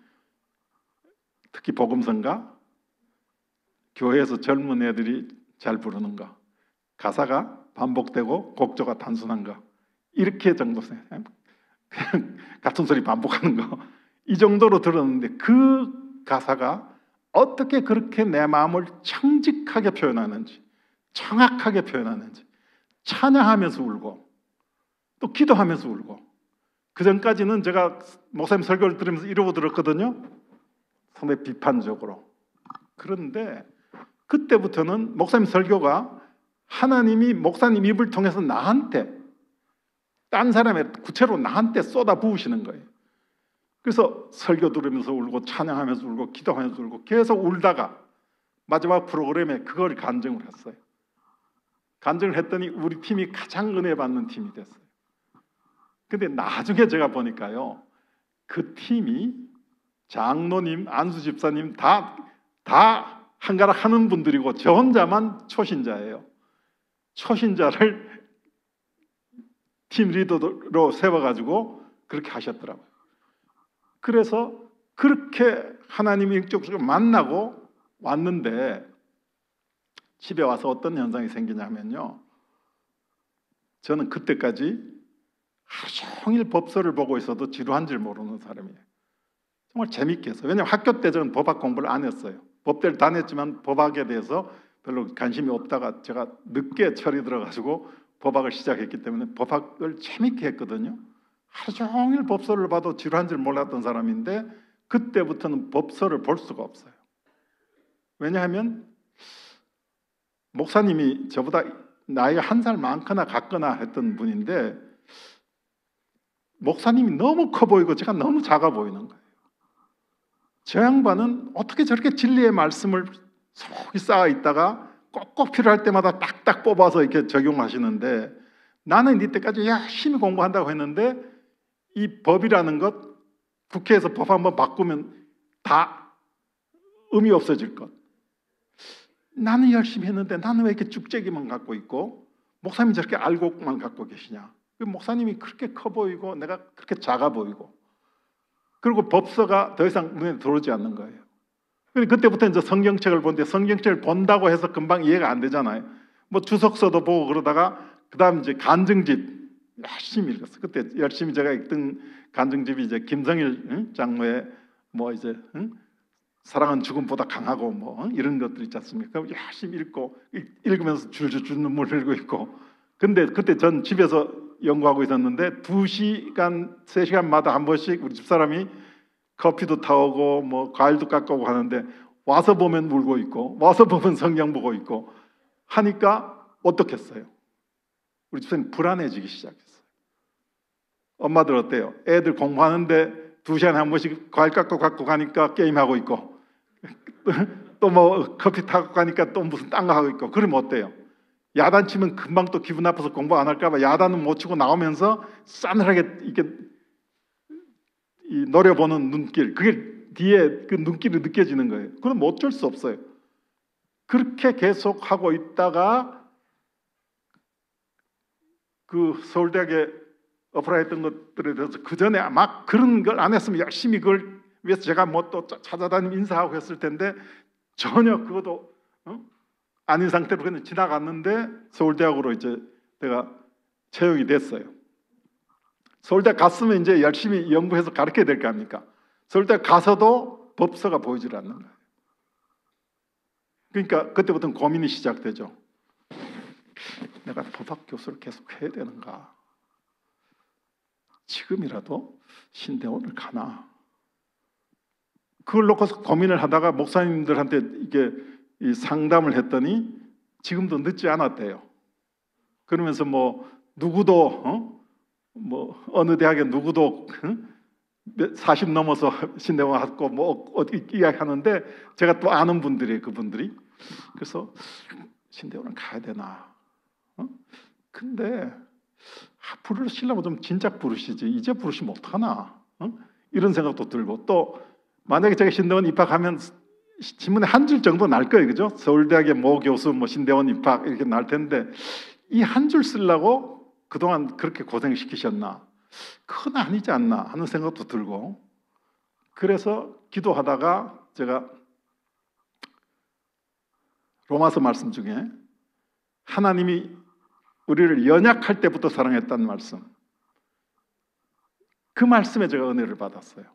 특히 복음성가 교회에서 젊은 애들이 잘 부르는 거 가사가 반복되고 곡조가 단순한 거 이렇게 정도 생각해요. 그냥 같은 소리 반복하는 거 이 정도로 들었는데 그 가사가 어떻게 그렇게 내 마음을 청직하게 표현하는지 정확하게 표현하는지 찬양하면서 울고 또 기도하면서 울고 그 전까지는 제가 목사님 설교를 들으면서 이러고 들었거든요. 상당히 비판적으로. 그런데 그때부터는 목사님 설교가 하나님이 목사님 입을 통해서 나한테 딴 사람의 구체로 나한테 쏟아 부으시는 거예요. 그래서 설교 들으면서 울고 찬양하면서 울고 기도하면서 울고 계속 울다가 마지막 프로그램에 그걸 간증을 했어요. 간증을 했더니 우리 팀이 가장 은혜 받는 팀이 됐어요. 근데 나중에 제가 보니까요. 그 팀이 장로님, 안수 집사님 다 한가락 하는 분들이고 저 혼자만 초신자예요. 초신자를 팀 리더로 세워가지고 그렇게 하셨더라고요. 그래서 그렇게 하나님이 인격적으로 만나고 왔는데 집에 와서 어떤 현상이 생기냐면요. 저는 그때까지 하루 종일 법서를 보고 있어도 지루한 줄 모르는 사람이에요. 정말 재밌게 했어요. 왜냐하면 학교 때 저는 법학 공부를 안 했어요. 법대를 다녔지만 법학에 대해서 별로 관심이 없다가 제가 늦게 철이 들어가지고 법학을 시작했기 때문에 법학을 재밌게 했거든요. 하루 종일 법서를 봐도 지루한 줄 몰랐던 사람인데 그때부터는 법서를 볼 수가 없어요. 왜냐하면 목사님이 저보다 나이가 한 살 많거나 같거나 했던 분인데 목사님이 너무 커 보이고 제가 너무 작아 보이는 거예요. 저 양반은 어떻게 저렇게 진리의 말씀을 속이 쌓아 있다가 꼭꼭 필요할 때마다 딱딱 뽑아서 이렇게 적용하시는데 나는 이때까지 열심히 공부한다고 했는데 이 법이라는 것 국회에서 법 한번 바꾸면 다 의미 없어질 것. 나는 열심히 했는데 나는 왜 이렇게 쭉재기만 갖고 있고 목사님이 저렇게 알고만 갖고 계시냐. 그 목사님이 그렇게 커 보이고 내가 그렇게 작아 보이고, 그리고 법서가 더 이상 눈에 들어오지 않는 거예요. 그때부터 이제 성경책을 보는데, 성경책을 본다고 해서 금방 이해가 안 되잖아요. 뭐 주석서도 보고 그러다가 그다음 이제 간증집 열심히 읽었어요. 그때 열심히 제가 읽던 간증집이 이제 김성일 장로의 뭐 이제 사랑은 죽음보다 강하고 뭐 이런 것들 있지 않습니까? 열심히 읽고, 읽으면서 줄줄줄 눈물 흘리고 있고. 근데 그때 전 집에서 연구하고 있었는데 2시간, 3시간마다 한 번씩 우리 집사람이 커피도 타오고 뭐 과일도 깎아오고 하는데, 와서 보면 울고 있고 와서 보면 성경 보고 있고 하니까 어떻겠어요? 우리 집사님 불안해지기 시작했어요. 엄마들 어때요? 애들 공부하는데 2시간에 한 번씩 과일 깎고 갖고 가니까 게임하고 있고, 또 뭐 커피 타고 가니까 또 무슨 딴 거 하고 있고, 그러면 어때요? 야단 치면 금방 또 기분 나빠서 공부 안 할까 봐 야단은 못 치고 나오면서 싸늘하게 이렇게 노려보는 눈길, 그게 뒤에 그 눈길이 느껴지는 거예요. 그럼 어쩔 수 없어요. 그렇게 계속 하고 있다가 그 서울대학에 어플라이했던 것들에 대해서 그 전에 막 그런 걸 안 했으면 열심히 그걸 위해서 제가 뭐 또 찾아다니면 인사하고 했을 텐데, 전혀 그것도 아닌 상태로 그냥 지나갔는데 서울대학으로 이제 내가 채용이 됐어요. 서울대 갔으면 이제 열심히 연구해서 가르쳐야 될 거 아닙니까? 서울대 가서도 법서가 보이질 않는 거예요. 그러니까 그때부터는 고민이 시작되죠. 내가 법학 교수를 계속 해야 되는가? 지금이라도 신대원을 가나? 그걸 놓고서 고민을 하다가 목사님들한테 이게 상담을 했더니 지금도 늦지 않았대요. 그러면서 뭐 누구도 뭐 어느 대학에 누구도 40 넘어서 신대원 왔고 뭐 이야기하는데, 제가 또 아는 분들이, 그분들이. 그래서 신대원을 가야 되나? 근데 부르시려면 좀 진작 부르시지, 이제 부르시면 어떡하나? 이런 생각도 들고, 또 만약에 제가 신대원 입학하면 신문에 한 줄 정도 날 거예요, 그죠? 서울대학의 모 교수 뭐 신대원 입학 이렇게 날 텐데, 이 한 줄 쓰려고 그동안 그렇게 고생시키셨나? 그건 아니지 않나 하는 생각도 들고. 그래서 기도하다가 제가 로마서 말씀 중에 하나님이 우리를 연약할 때부터 사랑했다는 말씀, 그 말씀에 제가 은혜를 받았어요.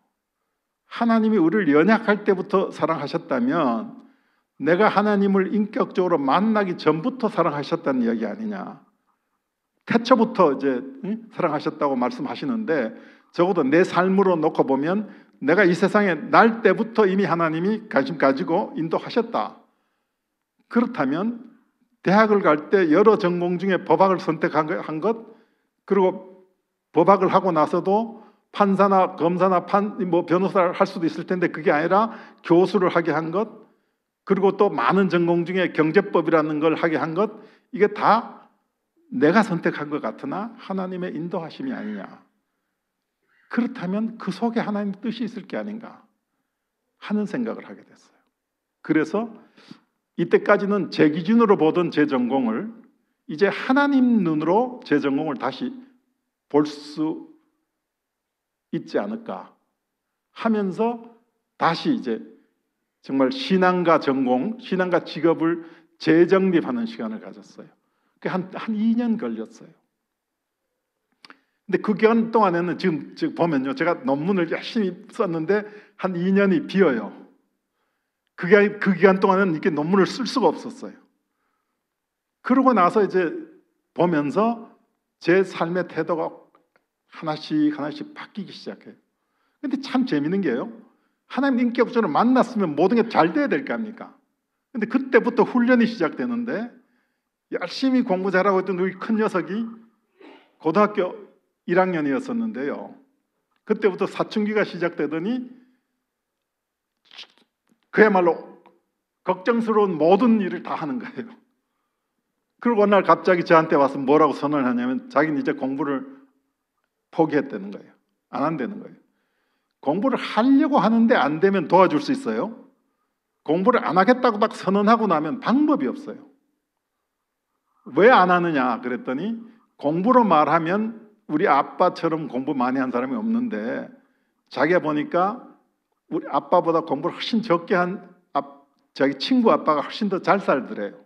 하나님이 우리를 연약할 때부터 사랑하셨다면 내가 하나님을 인격적으로 만나기 전부터 사랑하셨다는 이야기 아니냐. 태초부터 이제 사랑하셨다고 말씀하시는데, 적어도 내 삶으로 놓고 보면 내가 이 세상에 날 때부터 이미 하나님이 관심 가지고 인도하셨다. 그렇다면 대학을 갈 때 여러 전공 중에 법학을 선택한 것, 그리고 법학을 하고 나서도 판사나 검사나 뭐 변호사를 할 수도 있을 텐데 그게 아니라 교수를 하게 한 것, 그리고 또 많은 전공 중에 경제법이라는 걸 하게 한 것, 이게 다 내가 선택한 것 같으나 하나님의 인도하심이 아니냐. 그렇다면 그 속에 하나님의 뜻이 있을 게 아닌가 하는 생각을 하게 됐어요. 그래서 이때까지는 제 기준으로 보던 제 전공을 이제 하나님 눈으로 제 전공을 다시 볼 수 있지 않을까 하면서 다시 이제 정말 신앙과 전공, 신앙과 직업을 재정립하는 시간을 가졌어요. 한 2년 걸렸어요. 근데 그 기간 동안에는 지금 보면요, 제가 논문을 열심히 썼는데 한 2년이 비어요. 그 기간 동안은 이렇게 논문을 쓸 수가 없었어요. 그러고 나서 이제 보면서 제 삶의 태도가 하나씩 바뀌기 시작해요. 근데 참 재밌는 게요, 하나님 인격적으로 만났으면 모든 게 잘 돼야 될 거 아닙니까? 근데 그때부터 훈련이 시작되는데, 열심히 공부 잘하고 있던 우리 큰 녀석이 고등학교 1학년이었었는데요. 그때부터 사춘기가 시작되더니 그야말로 걱정스러운 모든 일을 다 하는 거예요. 그리고 어느 날 갑자기 저한테 와서 뭐라고 선언을 하냐면, 자기는 이제 공부를 포기했다는 거예요. 안 한다는 거예요. 공부를 하려고 하는데 안 되면 도와줄 수 있어요. 공부를 안 하겠다고 딱 선언하고 나면 방법이 없어요. 왜 안 하느냐 그랬더니, 공부로 말하면 우리 아빠처럼 공부 많이 한 사람이 없는데 자기가 보니까 우리 아빠보다 공부를 훨씬 적게 한 자기 친구 아빠가 훨씬 더 잘 살더래요.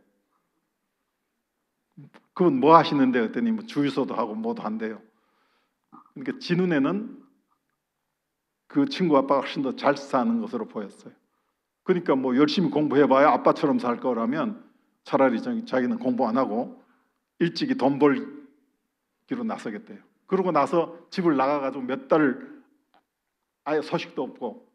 그분 뭐 하시는데 그랬더니 뭐 주유소도 하고 뭐도 한대요. 그러니까 지 눈에는 그 친구 아빠가 훨씬 더 잘 사는 것으로 보였어요. 그러니까 뭐 열심히 공부해봐야 아빠처럼 살 거라면 차라리 자기는 공부 안 하고 일찍이 돈 벌기로 나서겠대요. 그러고 나서 집을 나가가지고 몇 달 아예 소식도 없고,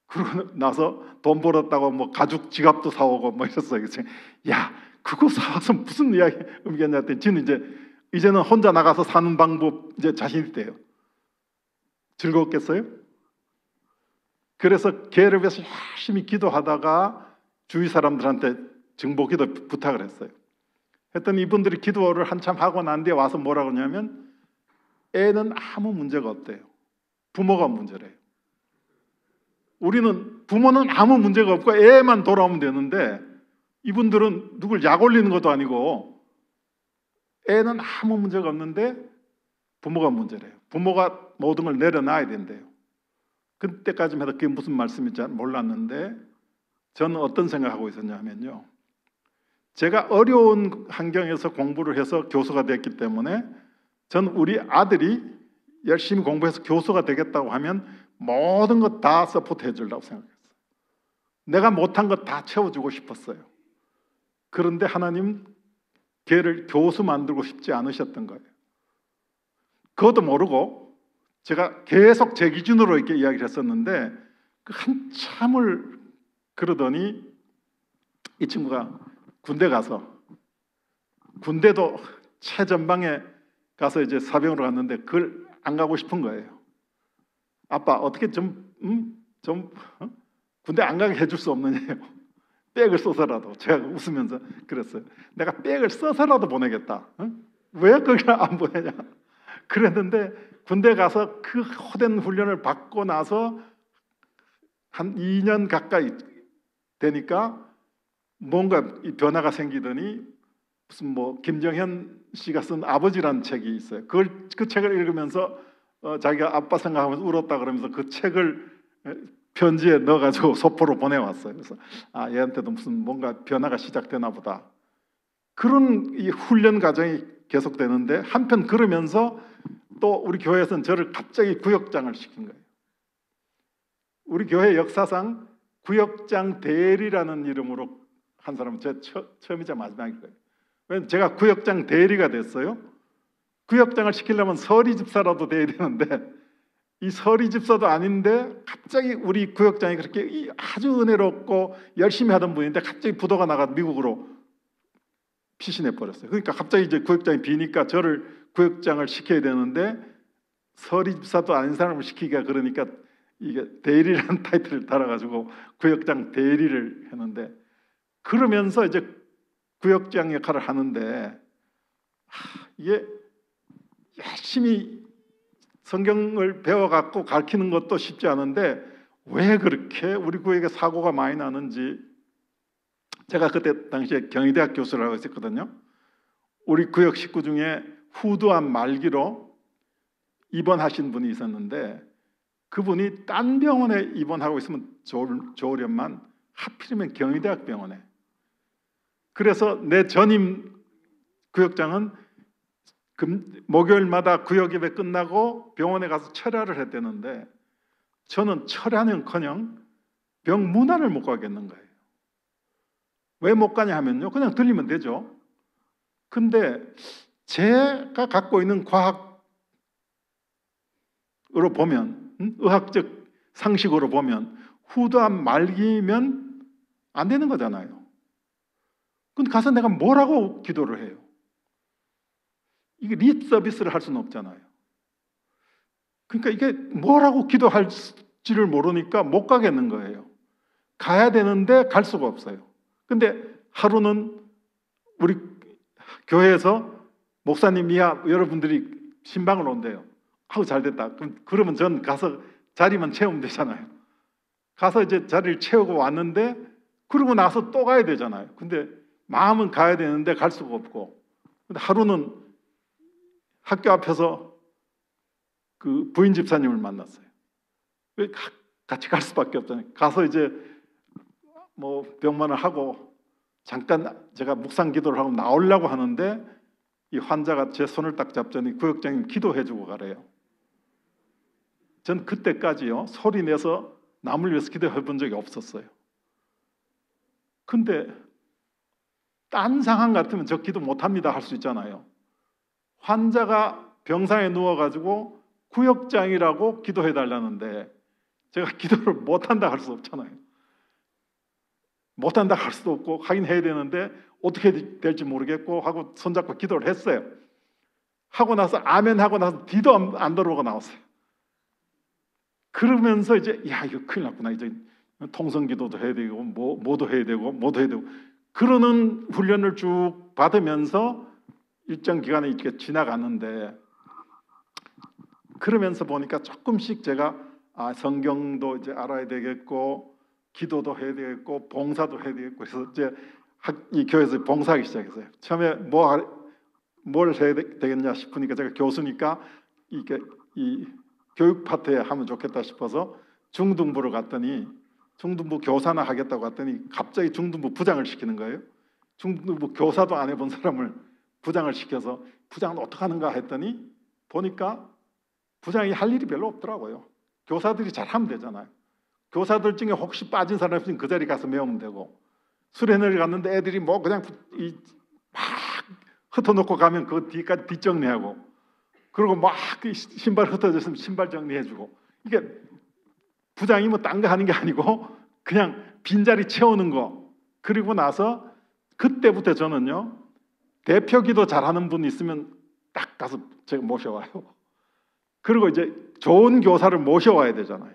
그러고 나서 돈 벌었다고 뭐 가죽 지갑도 사오고 뭐 이랬어요. 그래서 야, 그거 사와서 무슨 이야기 의미겠냐 했더니 지는 이제는 혼자 나가서 사는 방법 이제 자신 있대요. 즐거웠겠어요? 그래서 걔를 위해서 열심히 기도하다가 주위 사람들한테 증보기도 부탁을 했어요. 했더니 이분들이 기도를 한참 하고 난 뒤에 와서 뭐라고 하냐면 애는 아무 문제가 없대요. 부모가 문제래요. 우리는 부모는 아무 문제가 없고 애만 돌아오면 되는데 이분들은 누굴 약 올리는 것도 아니고 애는 아무 문제가 없는데 부모가 문제래요. 부모가 모든 걸 내려놔야 된대요. 그때까지만 해도 그게 무슨 말씀인지 잘 몰랐는데 저는 어떤 생각하고 있었냐면요. 제가 어려운 환경에서 공부를 해서 교수가 됐기 때문에 저는 우리 아들이 열심히 공부해서 교수가 되겠다고 하면 모든 것 다 서포트해 주려고 생각했어요. 내가 못한 것 다 채워주고 싶었어요. 그런데 하나님 걔를 교수 만들고 싶지 않으셨던 거예요. 그것도 모르고 제가 계속 제 기준으로 이렇게 이야기를 했었는데 그 한참을 그러더니 이 친구가 군대 가서 군대도 최전방에 가서 이제 사병으로 갔는데 그걸 안 가고 싶은 거예요. 아빠 어떻게 군대 안 가게 해줄 수 없느냐요. 백을 써서라도. 제가 웃으면서 그랬어요. 내가 백을 써서라도 보내겠다. 왜 거기를 안 보내냐. 그랬는데 군대 가서 그 호된 훈련을 받고 나서 한 2년 가까이 되니까 뭔가 변화가 생기더니 무슨 뭐 김정현 씨가 쓴 아버지라는 책이 있어요. 그 책을 읽으면서 자기가 아빠 생각하면서 울었다 그러면서 그 책을 편지에 넣어가지고 소포로 보내왔어요. 그래서 얘한테도 무슨 뭔가 변화가 시작되나 보다. 그런 이 훈련 과정이 계속되는데 한편 그러면서 또 우리 교회에서는 저를 갑자기 구역장을 시킨 거예요. 우리 교회 역사상 구역장 대리라는 이름으로 한 사람은 제 처음이자 마지막일 거예요. 왜냐면 제가 구역장 대리가 됐어요. 구역장을 시키려면 서리 집사라도 돼야 되는데 이 서리 집사도 아닌데 갑자기 우리 구역장이 그렇게 아주 은혜롭고 열심히 하던 분인데 갑자기 부도가 나가 미국으로 피신해 버렸어요. 그러니까 갑자기 이제 구역장이 비니까 저를 구역장을 시켜야 되는데 서리 집사도 아닌 사람을 시키기가 그러니까 이게 대리라는 타이틀을 달아가지고 구역장 대리를 했는데 그러면서 이제 구역장 역할을 하는데 이게 열심히 성경을 배워갖고 가르치는 것도 쉽지 않은데 왜 그렇게 우리 교회에 사고가 많이 나는지 제가 그때 당시에 경희대학 교수를 하고 있었거든요. 우리 구역 식구 중에 후두암 말기로 입원하신 분이 있었는데 그분이 딴 병원에 입원하고 있으면 좋으련만 하필이면 경희대학 병원에. 그래서 내 전임 구역장은 목요일마다 구역 예배 끝나고 병원에 가서 철야를 했다는데 저는 철야는커녕 병 문안을 못 가겠는 거예요. 왜 못 가냐 하면요, 그냥 들리면 되죠. 근데 제가 갖고 있는 과학으로 보면, 의학적 상식으로 보면 후두암 말기면 안 되는 거잖아요. 근데 가서 내가 뭐라고 기도를 해요? 이게 립 서비스를 할 수는 없잖아요. 그러니까 이게 뭐라고 기도할지를 모르니까 못 가겠는 거예요. 가야 되는데 갈 수가 없어요. 근데 하루는 우리 교회에서 목사님 이하 여러분들이 신방을 온대요. 아우 잘 됐다. 그러면 전 가서 자리만 채우면 되잖아요. 가서 이제 자리를 채우고 왔는데 그러고 나서 또 가야 되잖아요. 근데 마음은 가야 되는데 갈 수가 없고. 근데 하루는 학교 앞에서 그 부인 집사님을 만났어요. 같이 갈 수밖에 없잖아요. 가서 이제 뭐 병만을 하고 잠깐 제가 묵상 기도를 하고 나오려고 하는데 이 환자가 제 손을 딱 잡더니 구역장님 기도해주고 가래요. 전 그때까지요 소리 내서 남을 위해서 기도해 본 적이 없었어요. 근데 딴 상황 같으면 저 기도 못합니다 할 수 있잖아요. 환자가 병상에 누워가지고 구역장이라고 기도해달라는데 제가 기도를 못한다 할 수 없잖아요. 못한다 할 수도 없고 하긴 해야 되는데 어떻게 될지 모르겠고 하고 손잡고 기도를 했어요. 하고 나서 아멘 하고 나서 뒤도 안 돌아보고 나왔어요. 그러면서 이제 야 이거 큰일 났구나. 이제 통성기도도 해야 되고 뭐도 해야 되고 뭐도 해야 되고 그러는 훈련을 쭉 받으면서 일정 기간이 이렇게 지나갔는데 그러면서 보니까 조금씩 제가 성경도 이제 알아야 되겠고 기도도 해야 되겠고 봉사도 해야 되겠고 그래서 이제 이 교회에서 봉사하기 시작했어요. 처음에 뭘 해야 되겠냐 싶으니까 제가 교수니까 이게 이 교육 파트에 하면 좋겠다 싶어서 중등부를 갔더니 중등부 교사나 하겠다고 갔더니 갑자기 중등부 부장을 시키는 거예요. 중등부 교사도 안 해본 사람을 부장을 시켜서 부장은 어떻게 하는가 했더니 보니까 부장이 할 일이 별로 없더라고요. 교사들이 잘하면 되잖아요. 교사들 중에 혹시 빠진 사람이 있으면 그 자리 가서 메우면 되고 수련회를 갔는데 애들이 뭐 그냥 막 흩어놓고 가면 그 뒤까지 뒷정리하고 그리고 막 신발 흩어졌으면 신발 정리해주고 이게 부장이 뭐 딴 거 하는 게 아니고 그냥 빈자리 채우는 거. 그리고 나서 그때부터 저는요 대표 기도 잘하는 분 있으면 딱 가서 제가 모셔와요. 그리고 이제 좋은 교사를 모셔와야 되잖아요.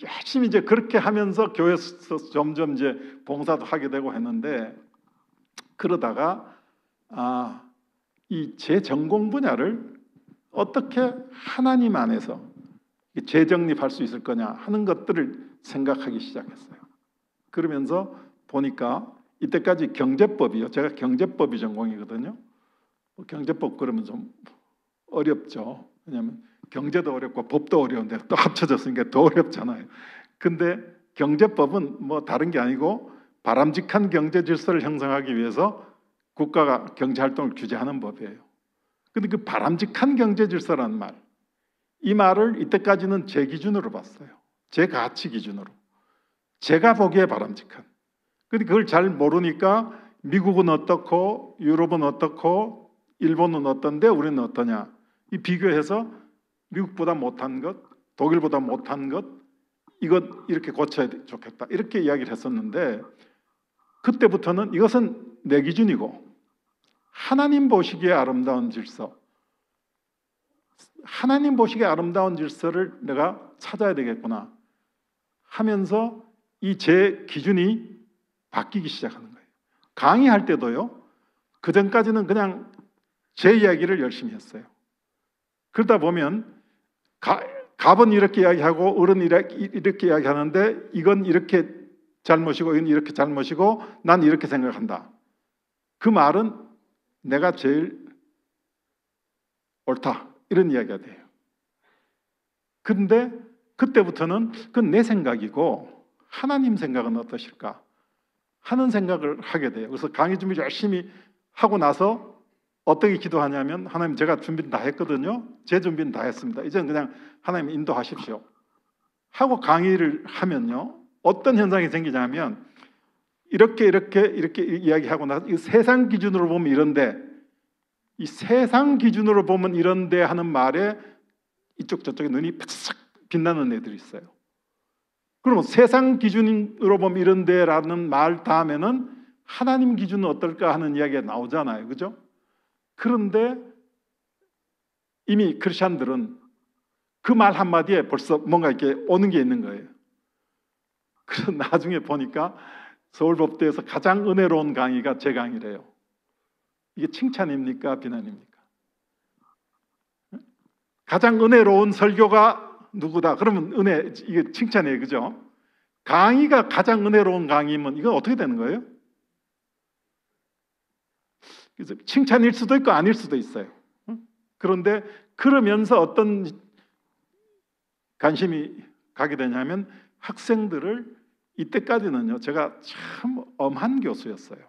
열심히 이제 그렇게 하면서 교회에서 점점 이제 봉사도 하게 되고 했는데 그러다가 이 제 전공 분야를 어떻게 하나님 안에서 재정립할 수 있을 거냐 하는 것들을 생각하기 시작했어요. 그러면서 보니까 이때까지 경제법이요. 제가 경제법이 전공이거든요. 경제법 그러면 좀 어렵죠. 왜냐하면 경제도 어렵고 법도 어려운데 또 합쳐졌으니까 더 어렵잖아요. 근데 경제법은 뭐 다른 게 아니고 바람직한 경제 질서를 형성하기 위해서 국가가 경제 활동을 규제하는 법이에요. 근데 그 바람직한 경제 질서라는 말, 이 말을 이때까지는 제 기준으로 봤어요. 제 가치 기준으로. 제가 보기에 바람직한. 근데 그걸 잘 모르니까 미국은 어떻고 유럽은 어떻고 일본은 어떤데 우리는 어떠냐. 이 비교해서 미국보다 못한 것, 독일보다 못한 것, 이것 이렇게 고쳐야 좋겠다. 이렇게 이야기를 했었는데 그때부터는 이것은 내 기준이고 하나님 보시기에 아름다운 질서, 하나님 보시기에 아름다운 질서를 내가 찾아야 되겠구나 하면서 이 제 기준이 바뀌기 시작하는 거예요. 강의할 때도요. 그전까지는 그냥 제 이야기를 열심히 했어요. 그러다 보면 갑은 이렇게 이야기하고 어른이 이렇게 이야기하는데 이건 이렇게 잘못이고 이건 이렇게 잘못이고 난 이렇게 생각한다. 그 말은 내가 제일 옳다. 이런 이야기가 돼요. 그런데 그때부터는 그건 내 생각이고 하나님 생각은 어떠실까 하는 생각을 하게 돼요. 그래서 강의 준비 열심히 하고 나서 어떻게 기도하냐면 하나님 제가 준비는 다 했거든요. 제 준비는 다 했습니다. 이제는 그냥 하나님 인도하십시오 하고 강의를 하면요. 어떤 현상이 생기냐면 이렇게 이야기하고 나서 이 세상 기준으로 보면 이런데 이 세상 기준으로 보면 이런데 하는 말에 이쪽 저쪽에 눈이 바싹 빛나는 애들이 있어요. 그러면 세상 기준으로 보면 이런데 라는 말 다음에는 하나님 기준은 어떨까 하는 이야기가 나오잖아요. 그죠? 그런데 이미 크리스찬들은 그 말 한마디에 벌써 뭔가 이렇게 오는 게 있는 거예요. 그래서 나중에 보니까 서울법대에서 가장 은혜로운 강의가 제 강의래요. 이게 칭찬입니까? 비난입니까? 가장 은혜로운 설교가 누구다? 그러면 이게 칭찬이에요. 그죠? 강의가 가장 은혜로운 강의면 이건 어떻게 되는 거예요? 그래서 칭찬일 수도 있고 아닐 수도 있어요. 그런데 그러면서 어떤 관심이 가게 되냐면 학생들을 이때까지는요 제가 참 엄한 교수였어요.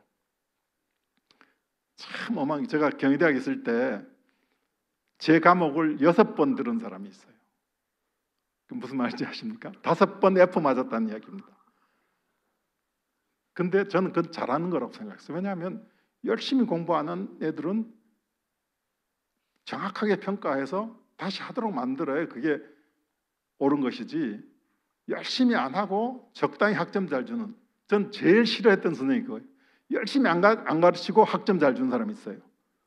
참 엄한. 제가 경희대학에 있을 때 제 과목을 6번 들은 사람이 있어요. 그 무슨 말인지 아십니까? 5번 F 맞았다는 이야기입니다. 근데 저는 그건 잘하는 거라고 생각했어요. 왜냐하면 열심히 공부하는 애들은 정확하게 평가해서 다시 하도록 만들어야 그게 옳은 것이지, 열심히 안 하고 적당히 학점 잘 주는, 전 제일 싫어했던 선생님이 그거예요. 열심히 안 가르치고 학점 잘 주는 사람이 있어요.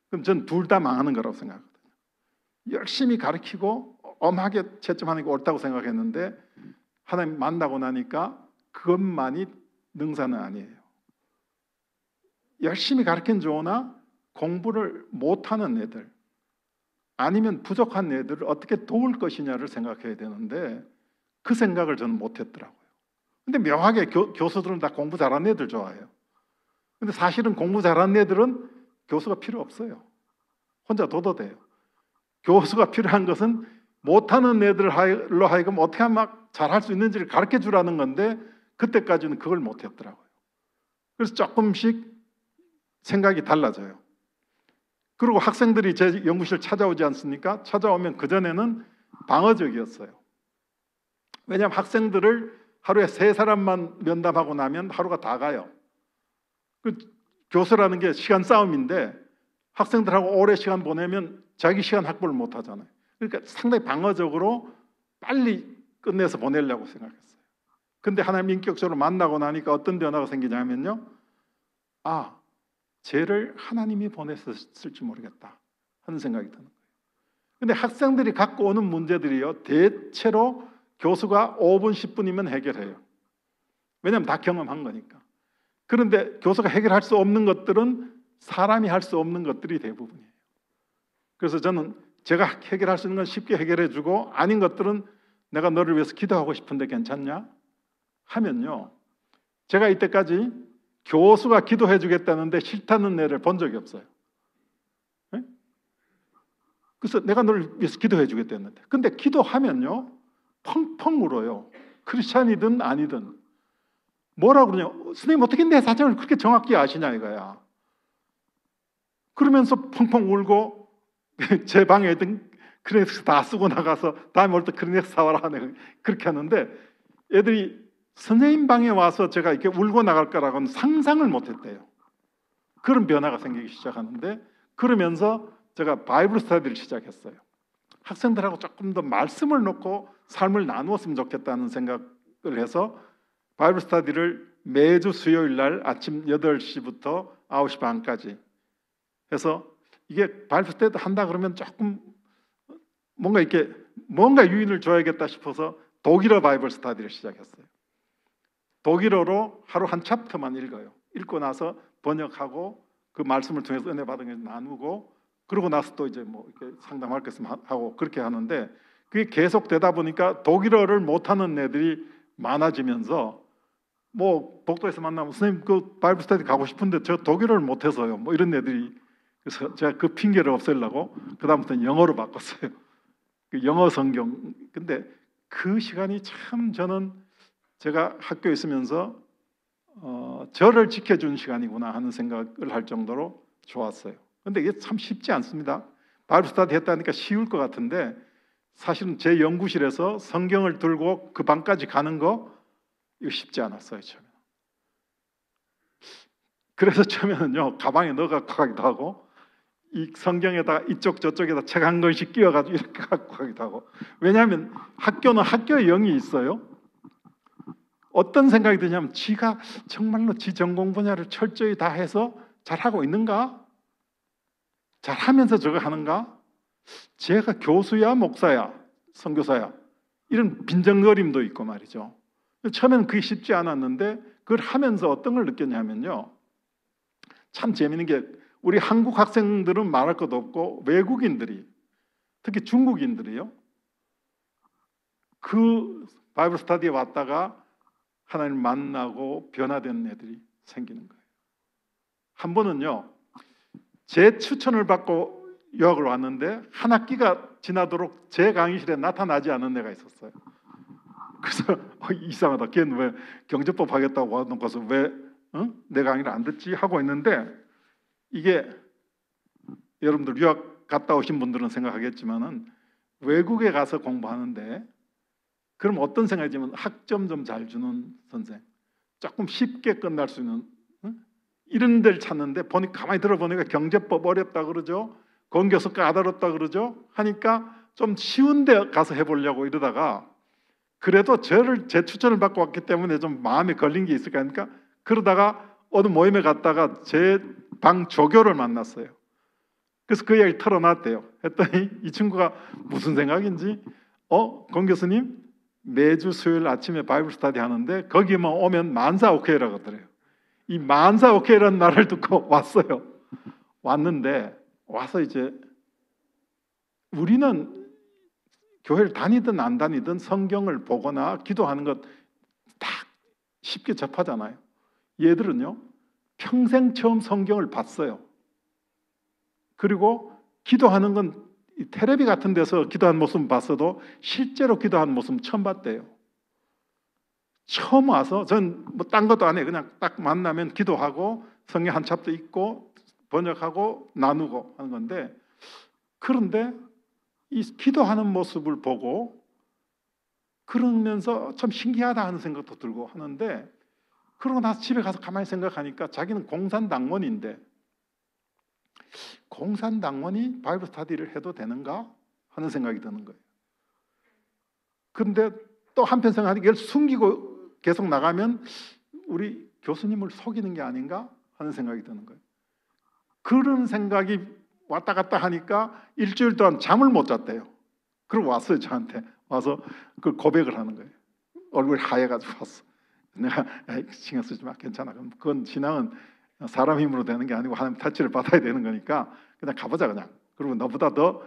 그럼 전 둘 다 망하는 거라고 생각하거든요. 열심히 가르치고 엄하게 채점하는 게 옳다고 생각했는데 하나님 만나고 나니까 그것만이 능사는 아니에요. 열심히 가르치는 좋으나 공부를 못하는 애들 아니면 부족한 애들을 어떻게 도울 것이냐를 생각해야 되는데 그 생각을 저는 못했더라고요. 근데 묘하게 교수들은 다 공부 잘하는 애들 좋아해요. 근데 사실은 공부 잘하는 애들은 교수가 필요 없어요. 혼자 둬도 돼요. 교수가 필요한 것은 못하는 애들로 하여금 어떻게 하면 막 잘할 수 있는지를 가르쳐 주라는 건데 그때까지는 그걸 못했더라고요. 그래서 조금씩 생각이 달라져요. 그리고 학생들이 제 연구실 찾아오지 않습니까? 찾아오면 그전에는 방어적이었어요. 왜냐하면 학생들을 하루에 3사람만 면담하고 나면 하루가 다 가요. 그 교수라는 게 시간 싸움인데 학생들하고 오래 시간 보내면 자기 시간 확보를 못 하잖아요. 그러니까 상당히 방어적으로 빨리 끝내서 보내려고 생각했어요. 근데 하나님 인격적으로 만나고 나니까 어떤 변화가 생기냐면요, 아, 쟤를 하나님이 보냈을지 모르겠다 하는 생각이 드는 거예요. 근데 학생들이 갖고 오는 문제들이요, 대체로 교수가 5분 10분이면 해결해요. 왜냐하면 다 경험한 거니까. 그런데 교수가 해결할 수 없는 것들은 사람이 할 수 없는 것들이 대부분이에요. 그래서 저는 제가 해결할 수 있는 건 쉽게 해결해 주고 아닌 것들은 내가 너를 위해서 기도하고 싶은데 괜찮냐? 하면요, 제가 이때까지 교수가 기도해 주겠다는데 싫다는 애를 본 적이 없어요. 네? 그래서 내가 너를 위해서 기도해 주겠다는데, 근데 기도하면요 펑펑 울어요. 크리스찬이든 아니든. 뭐라고 그러냐, 선생님 어떻게 내 사정을 그렇게 정확히 아시냐 이거야. 그러면서 펑펑 울고 제 방에 있던 크리넥스 다 쓰고 나가서 다음에 올 때 크리넥스 사와라 하네. 그렇게 하는데 애들이 선생님 방에 와서 제가 이렇게 울고 나갈 거라고는 상상을 못했대요. 그런 변화가 생기기 시작하는데, 그러면서 제가 바이블 스터디를 시작했어요. 학생들하고 조금 더 말씀을 놓고 삶을 나누었으면 좋겠다는 생각을 해서 바이블 스터디를 매주 수요일 날 아침 8시부터 9시 반까지 해서, 이게 바이블 스터디 한다 그러면 조금 뭔가 유인을 줘야겠다 싶어서 독일어 바이블 스터디를 시작했어요. 독일어로 하루 한 챕터만 읽어요. 읽고 나서 번역하고 그 말씀을 통해서 은혜 받은 걸 나누고, 그러고 나서 또 이제 뭐 이렇게 상담할 것 있으면 하고 그렇게 하는데, 그게 계속 되다 보니까 독일어를 못하는 애들이 많아지면서, 뭐 복도에서 만나면 선생님 그 바이블 스터디 가고 싶은데 저 독일어를 못해서요, 뭐 이런 애들이. 그래서 제가 그 핑계를 없애려고 그다음부터는 영어로 바꿨어요. 그 영어 성경. 근데 그 시간이 참 저는 제가 학교에 있으면서 저를 지켜준 시간이구나 하는 생각을 할 정도로 좋았어요. 근데 이게 참 쉽지 않습니다. 바이블 스터디 했다니까 쉬울 것 같은데 사실은 제 연구실에서 성경을 들고 그 방까지 가는 거 이거 쉽지 않았어요 처음에. 그래서 처음에는요 가방에 넣어갖고 가기도 하고, 이 성경에다가 이쪽 저쪽에다 책 한 권씩 끼워가지고 이렇게 갖고 가기도 하고. 왜냐하면 학교는 학교의 영이 있어요. 어떤 생각이 드냐면 지가 정말로 지 전공 분야를 철저히 다 해서 잘하고 있는가? 잘하면서 저거 하는가? 제가 교수야 목사야 선교사야, 이런 빈정거림도 있고 말이죠. 처음에는 그게 쉽지 않았는데 그걸 하면서 어떤 걸 느꼈냐면요, 참 재미있는 게 우리 한국 학생들은 말할 것도 없고 외국인들이, 특히 중국인들이요, 그 바이블 스터디에 왔다가 하나님 만나고 변화된 애들이 생기는 거예요. 한 번은요 제 추천을 받고 유학을 왔는데 한 학기가 지나도록 제 강의실에 나타나지 않은 애가 있었어요. 그래서 이상하다. 걔는 왜 경제법 하겠다고 와놓고서 왜 내 강의를 안 듣지 하고 있는데, 이게 여러분들 유학 갔다 오신 분들은 생각하겠지만은 외국에 가서 공부하는데 그럼 어떤 생각이지만 학점 좀 잘 주는 선생, 조금 쉽게 끝날 수 있는 이런 데를 찾는데, 보니 가만히 들어보니까 경제법 어렵다 그러죠, 공교수 까다롭다 그러죠. 하니까 좀 쉬운 데 가서 해보려고 이러다가, 그래도 제 추천을 받고 왔기 때문에 좀 마음에 걸린 게 있을 거 아닙니까? 그러다가 어느 모임에 갔다가 제 방 조교를 만났어요. 그래서 그 이야기 털어놨대요. 했더니 이 친구가 무슨 생각인지, 권 교수님 매주 수요일 아침에 바이블 스터디 하는데 거기만 오면 만사 오케이라고 하더래요. 이 만사 오케이라는 말을 듣고 왔어요. 왔는데 와서 이제 우리는 교회를 다니든 안 다니든 성경을 보거나 기도하는 것 다 쉽게 접하잖아요. 얘들은요 평생 처음 성경을 봤어요. 그리고 기도하는 건 텔레비 같은 데서 기도하는 모습 봤어도 실제로 기도하는 모습 처음 봤대요. 처음 와서 전 뭐 딴 것도 안 해요. 그냥 딱 만나면 기도하고 성경 한 챕터 읽고 번역하고 나누고 하는 건데, 그런데 이 기도하는 모습을 보고 그러면서 참 신기하다 하는 생각도 들고 하는데, 그러고 나서 집에 가서 가만히 생각하니까 자기는 공산당원인데 공산당원이 바이블 스터디를 해도 되는가 하는 생각이 드는 거예요. 그런데 또 한편 생각하니까 이걸 숨기고 계속 나가면 우리 교수님을 속이는 게 아닌가 하는 생각이 드는 거예요. 그런 생각이 왔다 갔다 하니까 일주일 동안 잠을 못 잤대요. 그리고 왔어요. 저한테 와서 그 고백을 하는 거예요. 얼굴이 하얘가지고 왔어. 내가 신경 쓰지 마, 괜찮아. 그건 신앙은 사람 힘으로 되는 게 아니고 하나님 타치를 받아야 되는 거니까 그냥 가보자 그냥. 그리고 너보다 더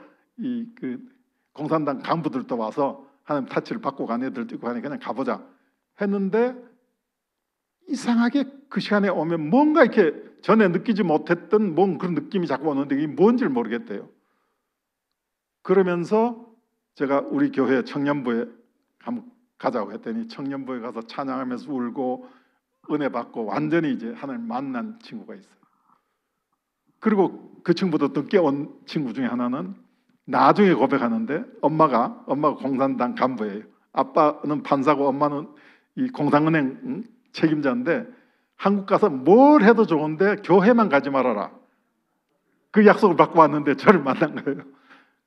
그 공산당 간부들도 와서 하나님 타치를 받고 간 애들도 있고 하니까 그냥 가보자 했는데, 이상하게 그 시간에 오면 뭔가 이렇게 전에 느끼지 못했던 뭔 그런 느낌이 자꾸 오는데 이게 뭔지를 모르겠대요. 그러면서 제가 우리 교회 청년부에 한번 가자고 했더니 청년부에 가서 찬양하면서 울고 은혜 받고 완전히 이제 하나님 만난 친구가 있어요. 그리고 그 친구도 늦게 온 친구 중에 하나는 나중에 고백하는데, 엄마가 공산당 간부예요. 아빠는 판사고 엄마는 이 공산은행 책임자인데 한국 가서 뭘 해도 좋은데 교회만 가지 말아라, 그 약속을 받고 왔는데 저를 만난 거예요.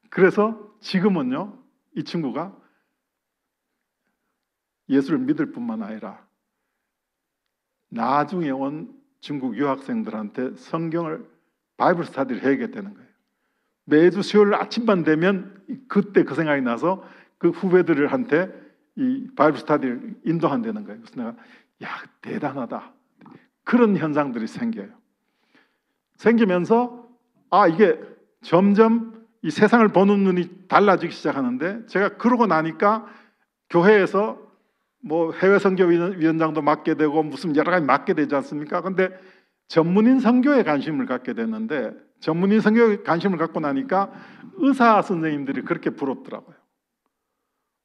그래서 지금은요 이 친구가 예수를 믿을 뿐만 아니라 나중에 온 중국 유학생들한테 성경을 바이블 스터디를 해야겠다는 거예요. 매주 수요일 아침만 되면 그때 그 생각이 나서 그 후배들한테 이 바이블 스터디를 인도한다는 거예요. 그래서 내가 야 대단하다. 그런 현상들이 생겨요. 생기면서 이게 점점 이 세상을 보는 눈이 달라지기 시작하는데, 제가 그러고 나니까 교회에서 뭐 해외 선교위원장도 맡게 되고 무슨 여러 가지 맡게 되지 않습니까? 근데 전문인 선교에 관심을 갖게 됐는데, 전문인 선교에 관심을 갖고 나니까 의사 선생님들이 그렇게 부럽더라고요.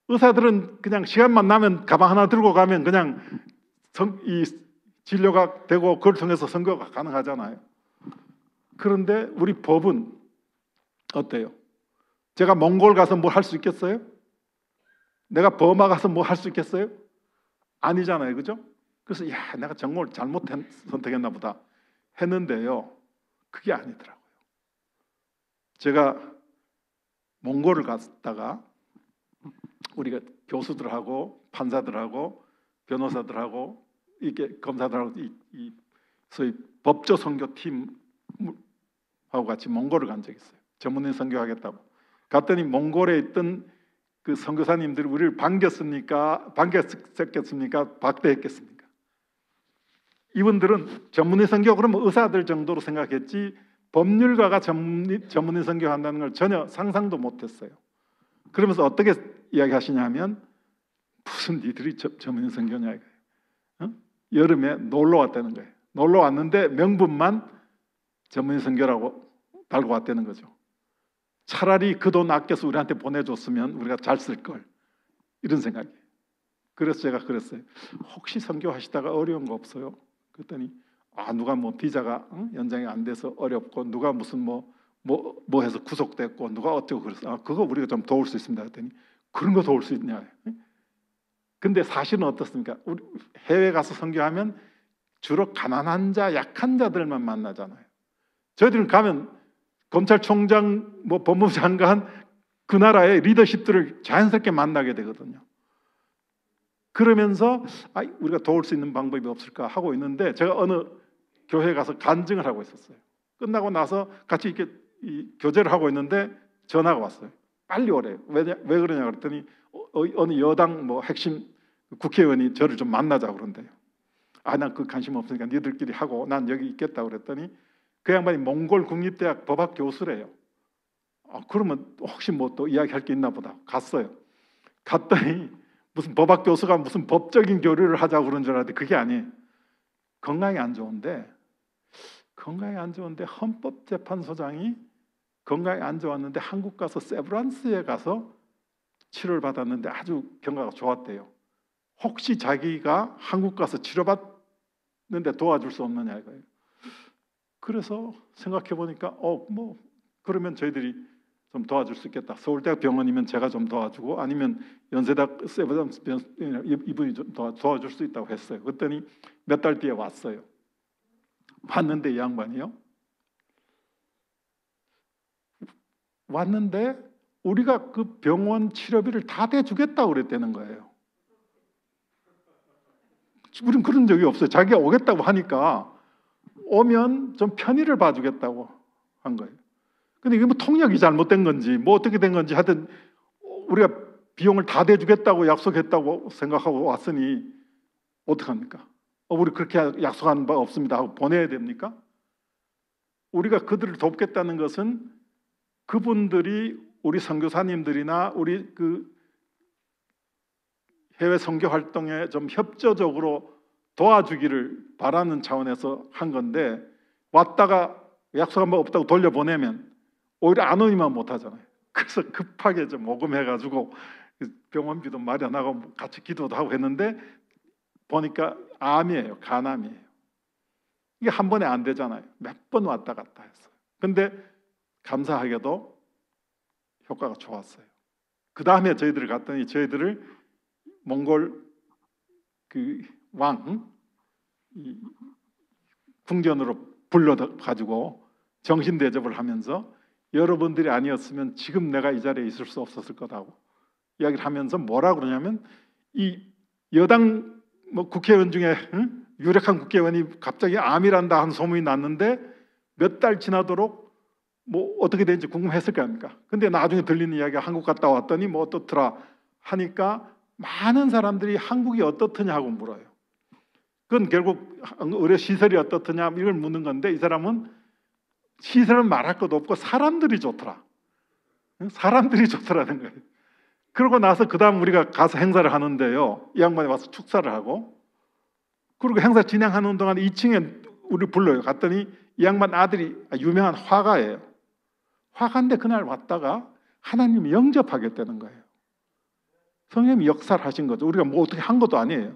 의사들은 그냥 시간만 나면 가방 하나 들고 가면 그냥 이 진료가 되고 그걸 통해서 선교가 가능하잖아요. 그런데 우리 법은 어때요? 제가 몽골 가서 뭐 할 수 있겠어요? 내가 버마 가서 뭐 할 수 있겠어요? 아니잖아요, 그죠? 그래서 내가 전공을 잘못 선택했나 보다 했는데요, 그게 아니더라고요. 제가 몽골을 갔다가 우리가 교수들하고 판사들하고 변호사들하고 이게 검사들하고 이 소위 법조 선교 팀하고 같이 몽골을 간 적이 있어요. 전문인 선교하겠다고 갔더니 몽골에 있던 그 선교사님들이 우리를 반겼습니까? 박대했겠습니까? 이분들은 전문인 선교 그러면 의사들 정도로 생각했지 법률가가 전문인 선교한다는 걸 전혀 상상도 못했어요. 그러면서 어떻게 이야기하시냐면 무슨 니들이 전문인 선교냐 이거예요. 여름에 놀러 왔다는 거예요. 놀러 왔는데 명분만 전문인 선교라고 달고 왔다는 거죠. 차라리 그 돈 아껴서 우리한테 보내줬으면 우리가 잘 쓸 걸, 이런 생각이에요. 그래서 제가 그랬어요. 혹시 선교하시다가 어려운 거 없어요? 그랬더니 누가 뭐 비자가 연장이 안 돼서 어렵고, 누가 무슨 뭐 해서 구속됐고, 누가 어쩌고 그랬어. 그거 우리가 좀 도울 수 있습니다. 그랬더니 그런 거 도울 수 있냐. 근데 사실은 어떻습니까? 우리 해외 가서 선교하면 주로 가난한 자, 약한 자들만 만나잖아요. 저희들은 가면 검찰총장, 법무부 장관, 그 나라의 리더십들을 자연스럽게 만나게 되거든요. 그러면서 우리가 도울 수 있는 방법이 없을까 하고 있는데, 제가 어느 교회에 가서 간증을 하고 있었어요. 끝나고 나서 같이 이렇게 교제를 하고 있는데 전화가 왔어요. 빨리 오래요. 왜 그러냐 그랬더니 어느 여당 핵심 국회의원이 저를 좀 만나자고 그런대요. 난 그 관심 없으니까 니들끼리 하고 난 여기 있겠다고 그랬더니 그 양반이 몽골 국립대학 법학 교수래요. 그러면 혹시 또 이야기할 게 있나 보다. 갔어요. 갔더니 무슨 법학 교수가 무슨 법적인 교류를 하자고 그런 줄 알았는데 그게 아니에요. 건강이 안 좋은데 헌법재판소장이 건강이 안 좋았는데 한국 가서 세브란스에 가서 치료를 받았는데 아주 경과가 좋았대요. 혹시 자기가 한국 가서 치료받는데 도와줄 수 없느냐 이거예요. 그래서 생각해 보니까 그러면 저희들이 좀 도와줄 수 있겠다. 서울대학 병원이면 제가 좀 도와주고, 아니면 연세대학 세브란스 이분이 좀 도와줄 수 있다고 했어요. 그랬더니 몇 달 뒤에 왔어요. 왔는데 이 양반이요. 왔는데 우리가 그 병원 치료비를 다 대주겠다고 그랬다는 거예요. 우린 그런 적이 없어요. 자기가 오겠다고 하니까 오면 좀 편의를 봐주겠다고 한 거예요. 근데 이게 통역이 잘못된 건지 어떻게 된 건지 하여튼 우리가 비용을 다 대주겠다고 약속했다고 생각하고 왔으니 어떡합니까? 우리 그렇게 약속한 바 없습니다 하고 보내야 됩니까? 우리가 그들을 돕겠다는 것은 그분들이 우리 선교사님들이나 우리 그 해외 선교 활동에 좀 협조적으로 도와주기를 바라는 차원에서 한 건데, 왔다가 약속한 바 없다고 돌려보내면 오히려 안 오니만 못하잖아요. 그래서 급하게 좀 모금해가지고 병원비도 마련하고 같이 기도도 하고 했는데 보니까 암이에요. 간암이에요. 이게 한 번에 안 되잖아요. 몇 번 왔다 갔다 했어요. 근데 감사하게도 효과가 좋았어요. 그 다음에 저희들을 갔더니 저희들을 몽골 그 왕 궁전으로 불러가지고 정신 대접을 하면서 여러분들이 아니었으면 지금 내가 이 자리에 있을 수 없었을 거다고 이야기를 하면서 뭐라 그러냐면, 이 여당 국회의원 중에 유력한 국회의원이 갑자기 암이란다 한 소문이 났는데 몇 달 지나도록 어떻게 되는지 궁금했을 거 아닙니까? 근데 나중에 들리는 이야기가 한국 갔다 왔더니 어떻더라 하니까 많은 사람들이 한국이 어떻더냐 하고 물어요. 그건 결국 의료 시설이 어떻더냐 이걸 묻는 건데, 이 사람은 시설은 말할 것도 없고 사람들이 좋더라. 사람들이 좋더라는 거예요. 그러고 나서 그 다음 우리가 가서 행사를 하는데요, 이 양반이 와서 축사를 하고, 그리고 행사 진행하는 동안 2층에 우리 불러요. 갔더니 이 양반 아들이 유명한 화가예요. 화가인데 그날 왔다가 하나님이 영접하겠다는 거예요. 성령님이 역사를 하신 거죠. 우리가 어떻게 한 것도 아니에요.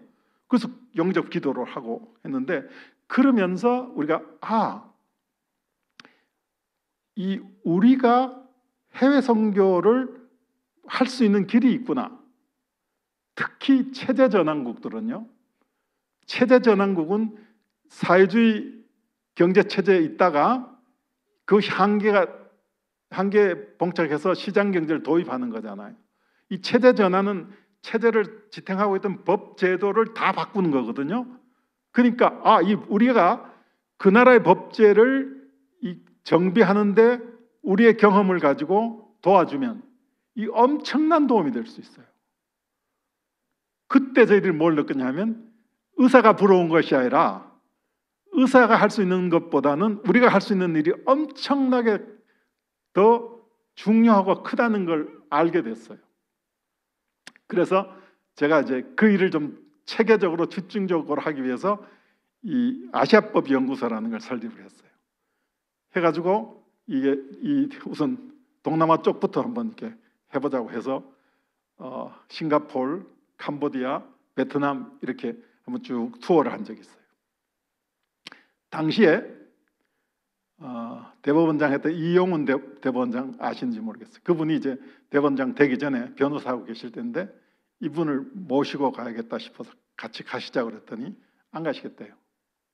그래서 영접 기도를 하고 했는데, 그러면서 우리가 우리가 해외 선교를 할 수 있는 길이 있구나. 특히 체제 전환국들은요. 체제 전환국은 사회주의 경제 체제에 있다가 그 한계에 봉착해서 시장 경제를 도입하는 거잖아요. 이 체제 전환은 체제를 지탱하고 있던 법 제도를 다 바꾸는 거거든요. 그러니까 우리가 그 나라의 법제를 정비하는데 우리의 경험을 가지고 도와주면 이 엄청난 도움이 될 수 있어요. 그때 저희들이 뭘 느꼈냐면, 의사가 부러운 것이 아니라 의사가 할 수 있는 것보다는 우리가 할 수 있는 일이 엄청나게 더 중요하고 크다는 걸 알게 됐어요. 그래서 제가 이제 그 일을 좀 체계적으로 집중적으로 하기 위해서 이 아시아법 연구소라는 걸 설립을 했어요. 해가지고 우선 동남아 쪽부터 한번 이렇게 해보자고 해서 싱가포르, 캄보디아, 베트남 이렇게 한번 쭉 투어를 한 적이 있어요. 당시에 대법원장 했던 이용훈 대법원장 아시는지 모르겠어요. 그분이 이제 대법원장 되기 전에 변호사하고 계실 때인데 이분을 모시고 가야겠다 싶어서 같이 가시자고 그랬더니 안 가시겠대요.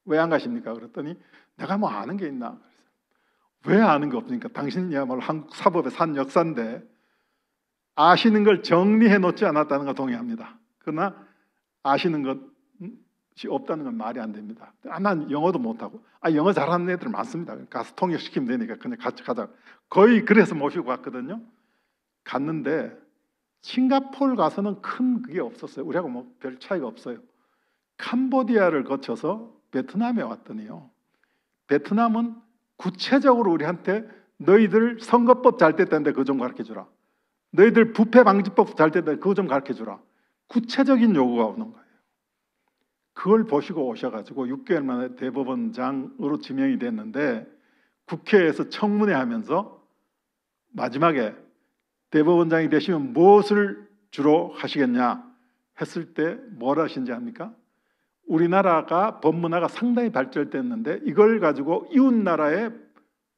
왜 안 가십니까? 그랬더니 내가 뭐 아는 게 있나? 왜 아는 게 없으니까 당신이야말로 한국 사법의 산 역사인데 아시는 걸 정리해 놓지 않았다는 거 동의합니다. 그러나 아시는 것이 없다는 건 말이 안 됩니다. 난 영어도 못하고 영어 잘하는 애들 많습니다. 가서 통역시키면 되니까 그냥 같이 가자. 거의 그래서 모시고 갔거든요. 갔는데 싱가포르 가서는 큰 그게 없었어요. 우리하고 뭐 별 차이가 없어요. 캄보디아를 거쳐서 베트남에 왔더니요. 베트남은 구체적으로 우리한테 너희들 선거법 잘 됐다는데 그거 좀 가르쳐주라. 너희들 부패방지법 잘 됐다는데 그거 좀 가르쳐주라. 구체적인 요구가 오는 거예요. 그걸 보시고 오셔가지고 6개월 만에 대법원장으로 지명이 됐는데 국회에서 청문회 하면서 마지막에 대법원장이 되시면 무엇을 주로 하시겠냐 했을 때 뭘 하신지 압니까? 우리나라가 법문화가 상당히 발전됐는데 이걸 가지고 이웃 나라의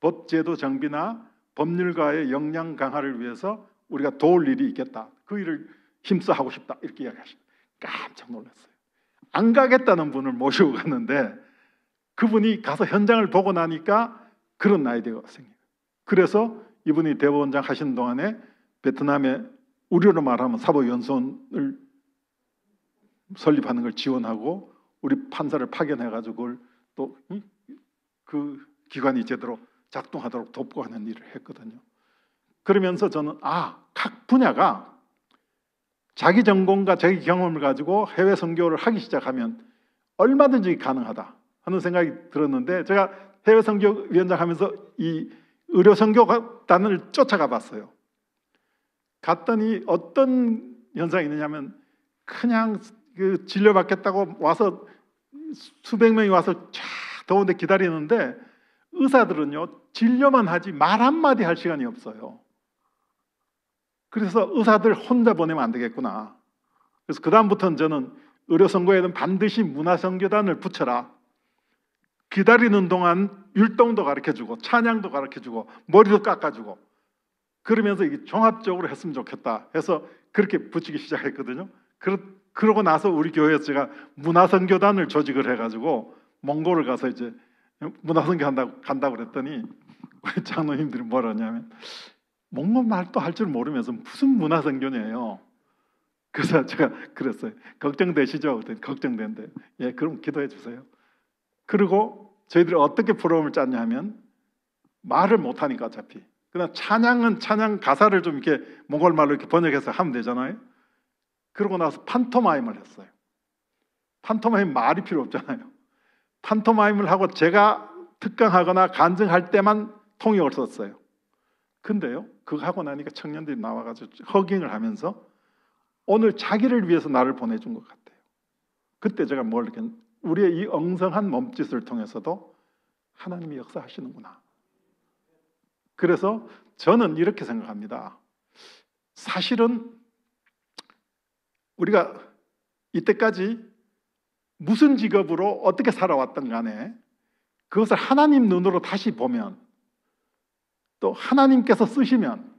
법제도 정비나 법률가의 역량 강화를 위해서 우리가 도울 일이 있겠다. 그 일을 힘써 하고 싶다. 이렇게 이야기하시고 깜짝 놀랐어요. 안 가겠다는 분을 모시고 갔는데 그분이 가서 현장을 보고 나니까 그런 아이디어가 생겨요. 그래서 이분이 대법원장 하시는 동안에 베트남에 우리로 말하면 사법연수원을 설립하는 걸 지원하고 우리 판사를 파견해가지고 그걸 또 그 기관이 제대로 작동하도록 돕고 하는 일을 했거든요. 그러면서 저는 각 분야가 자기 전공과 자기 경험을 가지고 해외 선교를 하기 시작하면 얼마든지 가능하다 하는 생각이 들었는데 제가 해외 선교 위원장 하면서 이 의료 선교단을 쫓아가 봤어요. 갔더니 어떤 현상이 있느냐면 그냥 그 진료받겠다고 와서 수백 명이 와서 쫙 더운데 기다리는데 의사들은요 진료만 하지 말 한마디 할 시간이 없어요. 그래서 의사들 혼자 보내면 안 되겠구나. 그래서 그 다음부터는 저는 의료선거에는 반드시 문화선교단을 붙여라. 기다리는 동안 율동도 가르쳐주고 찬양도 가르쳐주고 머리도 깎아주고 그러면서 이게 종합적으로 했으면 좋겠다 해서 그렇게 붙이기 시작했거든요. 그러고 나서 우리 교회에서 제가 문화선교단을 조직을 해가지고 몽골을 가서 이제 문화선교 간다고 그랬더니 우리 장로님들이 뭐라 하냐면 몽골 말도 할 줄 모르면서 무슨 문화선교냐요. 그래서 제가 그랬어요. 걱정되시죠? 그랬더니 걱정된대. 예, 그럼 기도해 주세요. 그리고 저희들이 어떻게 프로그램을 짰냐 하면 말을 못하니까 어차피 그냥 찬양은 찬양 가사를 좀 이렇게 몽골 말로 이렇게 번역해서 하면 되잖아요. 그러고 나서 판토마임을 했어요. 판토마임 말이 필요 없잖아요. 판토마임을 하고 제가 특강하거나 간증할 때만 통역을 썼어요. 근데요, 그거 하고 나니까 청년들이 나와가지고 허깅을 하면서 오늘 자기를 위해서 나를 보내준 것 같아요. 그때 제가 뭘 이렇게 우리의 이 엉성한 몸짓을 통해서도 하나님이 역사하시는구나. 그래서 저는 이렇게 생각합니다. 사실은 우리가 이때까지 무슨 직업으로 어떻게 살아왔던 간에 그것을 하나님 눈으로 다시 보면 또 하나님께서 쓰시면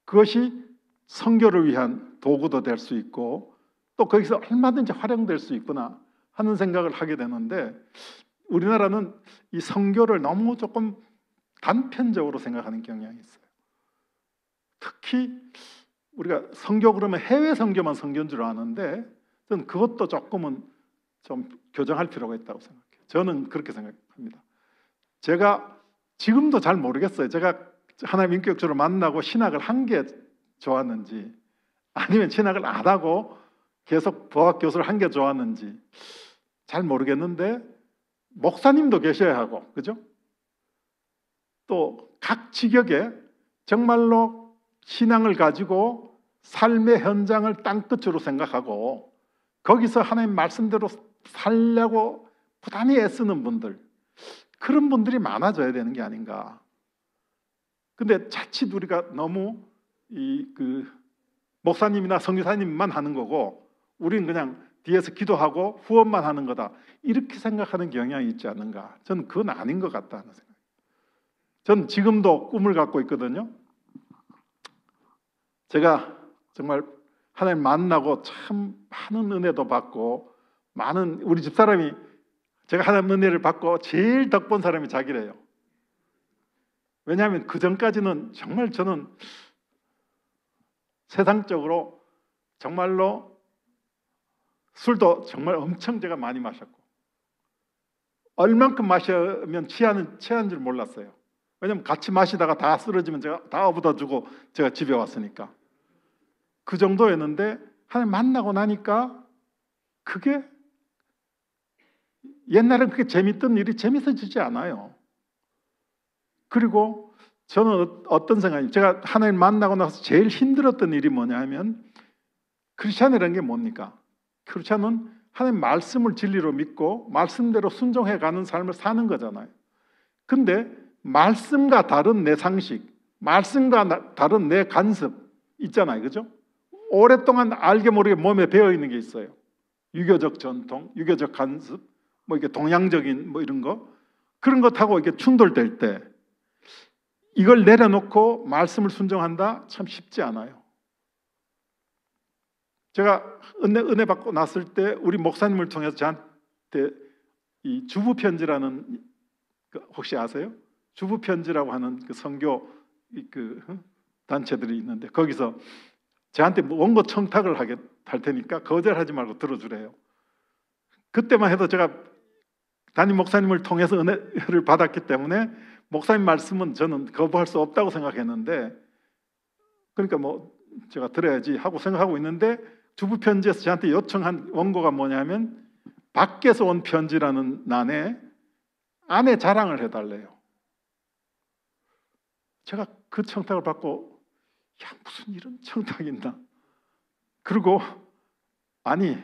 그것이 선교를 위한 도구도 될 수 있고 또 거기서 얼마든지 활용될 수 있구나 하는 생각을 하게 되는데 우리나라는 이 선교를 너무 조금 단편적으로 생각하는 경향이 있어요. 특히 우리가 선교 그러면 해외 선교만 선교인 줄 아는데 저는 그것도 조금은 좀 교정할 필요가 있다고 생각해요. 저는 그렇게 생각합니다. 제가 지금도 잘 모르겠어요. 제가 하나님 인격적으로 만나고 신학을 한 게 좋았는지 아니면 신학을 안 하고 계속 보학 교수를 한 게 좋았는지 잘 모르겠는데 목사님도 계셔야 하고 그죠? 또 각 직역에 정말로 신앙을 가지고 삶의 현장을 땅끝으로 생각하고 거기서 하나님 말씀대로 살려고 부단히 애쓰는 분들 그런 분들이 많아져야 되는 게 아닌가. 근데 자칫 우리가 너무 목사님이나 선교사님만 하는 거고 우리는 그냥 뒤에서 기도하고 후원만 하는 거다, 이렇게 생각하는 경향이 있지 않는가. 저는 그건 아닌 것 같다는 생각. 저는 지금도 꿈을 갖고 있거든요. 제가 정말 하나님 만나고 참 많은 은혜도 받고, 많은 우리 집사람이 제가 하나님 은혜를 받고 제일 덕본 사람이 자기래요. 왜냐하면 그 전까지는 정말 저는 세상적으로 정말로 술도 정말 엄청 제가 많이 마셨고, 얼만큼 마시면 취한 줄 몰랐어요. 왜냐하면 같이 마시다가 다 쓰러지면 제가 다 업어다 주고 제가 집에 왔으니까. 그 정도였는데 하나님 만나고 나니까 그게, 옛날엔 그게 재밌던 일이 재밌어지지 않아요. 그리고 저는 어떤 생각이, 제가 하나님 만나고 나서 제일 힘들었던 일이 뭐냐 하면, 크리스찬이라는 게 뭡니까? 크리스찬은 하나님 말씀을 진리로 믿고 말씀대로 순종해 가는 삶을 사는 거잖아요. 근데 말씀과 다른 내 상식, 말씀과 다른 내 간섭 있잖아요. 그죠? 오랫동안 알게 모르게 몸에 배어 있는 게 있어요. 유교적 전통, 유교적 간섭, 뭐 이게 동양적인 뭐 이런 거, 그런 것하고 이게 충돌될 때 이걸 내려놓고 말씀을 순종한다? 참 쉽지 않아요. 제가 은혜 받고 났을 때 우리 목사님을 통해서 저한테 이 주부 편지라는, 혹시 아세요? 주부 편지라고 하는 그 선교 단체들이 있는데, 거기서 저한테 원고 청탁을 할 테니까 거절하지 말고 들어주래요. 그때만 해도 제가 담임 목사님을 통해서 은혜를 받았기 때문에 목사님 말씀은 저는 거부할 수 없다고 생각했는데, 그러니까 뭐 제가 들어야지 하고 생각하고 있는데, 주부 편지에서 저한테 요청한 원고가 뭐냐면 밖에서 온 편지라는 난에 아내 자랑을 해달래요. 제가 그 청탁을 받고, 야, 무슨 이런 청탁이 있나. 그리고 아니,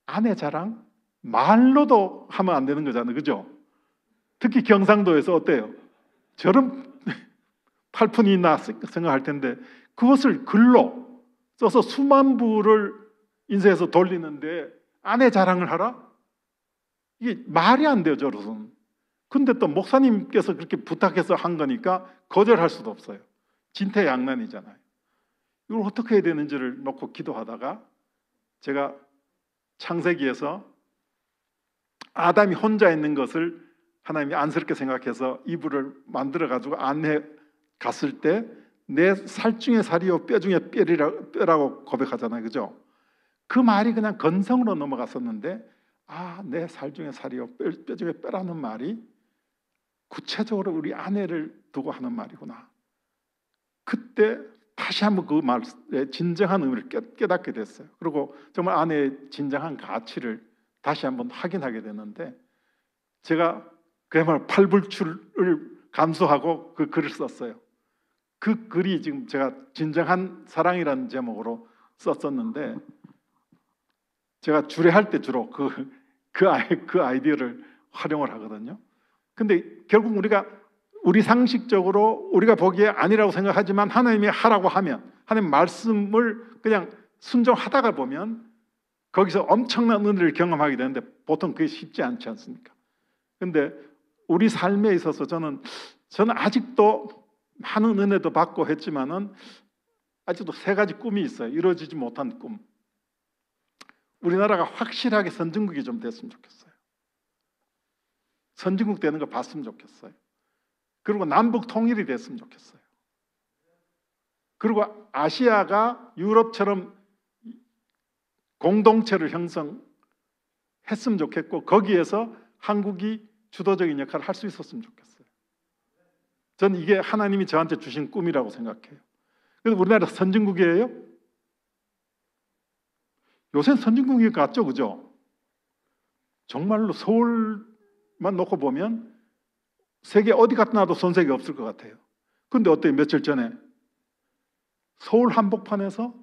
아내 자랑 말로도 하면 안 되는 거잖아요. 그죠? 특히 경상도에서 어때요? 저런 팔푼이 있나 생각할 텐데, 그것을 글로 써서 수만 부를 인쇄해서 돌리는데 아내 자랑을 하라? 이게 말이 안 돼요, 저로서는. 근데 또 목사님께서 그렇게 부탁해서 한 거니까 거절할 수도 없어요. 진퇴양난이잖아요. 이걸 어떻게 해야 되는지를 놓고 기도하다가, 제가 창세기에서 아담이 혼자 있는 것을 하나님이 안쓰럽게 생각해서 이불을 만들어 가지고 안에 갔을 때 내 살 중에 살이요 뼈 중에 뼈라고 고백하잖아요. 그죠? 그 말이 그냥 건성으로 넘어갔었는데, 아, 내 살 중에 살이요 뼈 중에 뼈라는 말이 구체적으로 우리 아내를 두고 하는 말이구나. 그때 다시 한번 그 말의 진정한 의미를 깨닫게 됐어요. 그리고 정말 아내의 진정한 가치를 다시 한번 확인하게 됐는데, 제가 그야말로 팔불출을 감수하고 그 글을 썼어요. 그 글이 지금 제가 진정한 사랑이라는 제목으로 썼었는데, 제가 주례할 때 주로 그 아이디어를 활용을 하거든요. 근데 결국 우리 상식적으로 우리가 보기에 아니라고 생각하지만 하나님이 하라고 하면, 하나님 말씀을 그냥 순종하다가 보면 거기서 엄청난 은혜를 경험하게 되는데, 보통 그게 쉽지 않지 않습니까? 근데 우리 삶에 있어서 저는 아직도 많은 은혜도 받고 했지만은 아직도 세 가지 꿈이 있어요. 이루어지지 못한 꿈. 우리나라가 확실하게 선진국이 좀 됐으면 좋겠어요. 선진국 되는 거 봤으면 좋겠어요. 그리고 남북 통일이 됐으면 좋겠어요. 그리고 아시아가 유럽처럼 공동체를 형성했으면 좋겠고, 거기에서 한국이 주도적인 역할을 할 수 있었으면 좋겠어요. 저는 이게 하나님이 저한테 주신 꿈이라고 생각해요. 그래서 우리나라 선진국이에요? 요새는 선진국인 것 같죠? 그죠? 정말로 서울만 놓고 보면 세계 어디 갔다 놔도 손색이 없을 것 같아요. 근데 어때요? 며칠 전에 서울 한복판에서,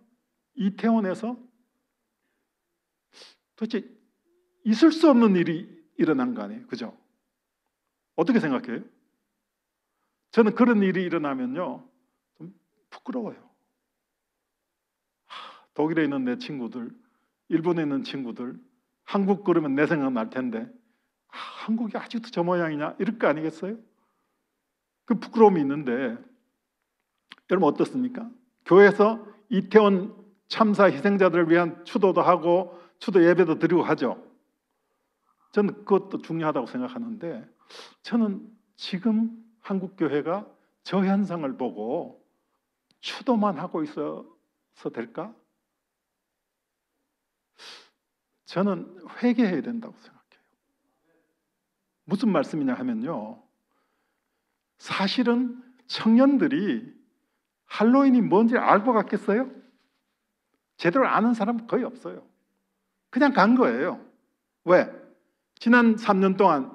이태원에서 도대체 있을 수 없는 일이 일어난 거 아니에요? 그죠? 어떻게 생각해요? 저는 그런 일이 일어나면요 좀 부끄러워요. 독일에 있는 내 친구들, 일본에 있는 친구들, 한국 그러면 내 생각 날 텐데 한국이 아직도 저 모양이냐 이럴 거 아니겠어요? 그 부끄러움이 있는데 여러분 어떻습니까? 교회에서 이태원 참사 희생자들을 위한 추도도 하고 추도 예배도 드리고 하죠. 저는 그것도 중요하다고 생각하는데 저는 지금 한국 교회가 저 현상을 보고 추도만 하고 있어서 될까? 저는 회개해야 된다고 생각해요. 무슨 말씀이냐 하면요, 사실은 청년들이 할로윈이 뭔지 알고 갔겠어요? 제대로 아는 사람 거의 없어요. 그냥 간 거예요. 왜? 지난 3년 동안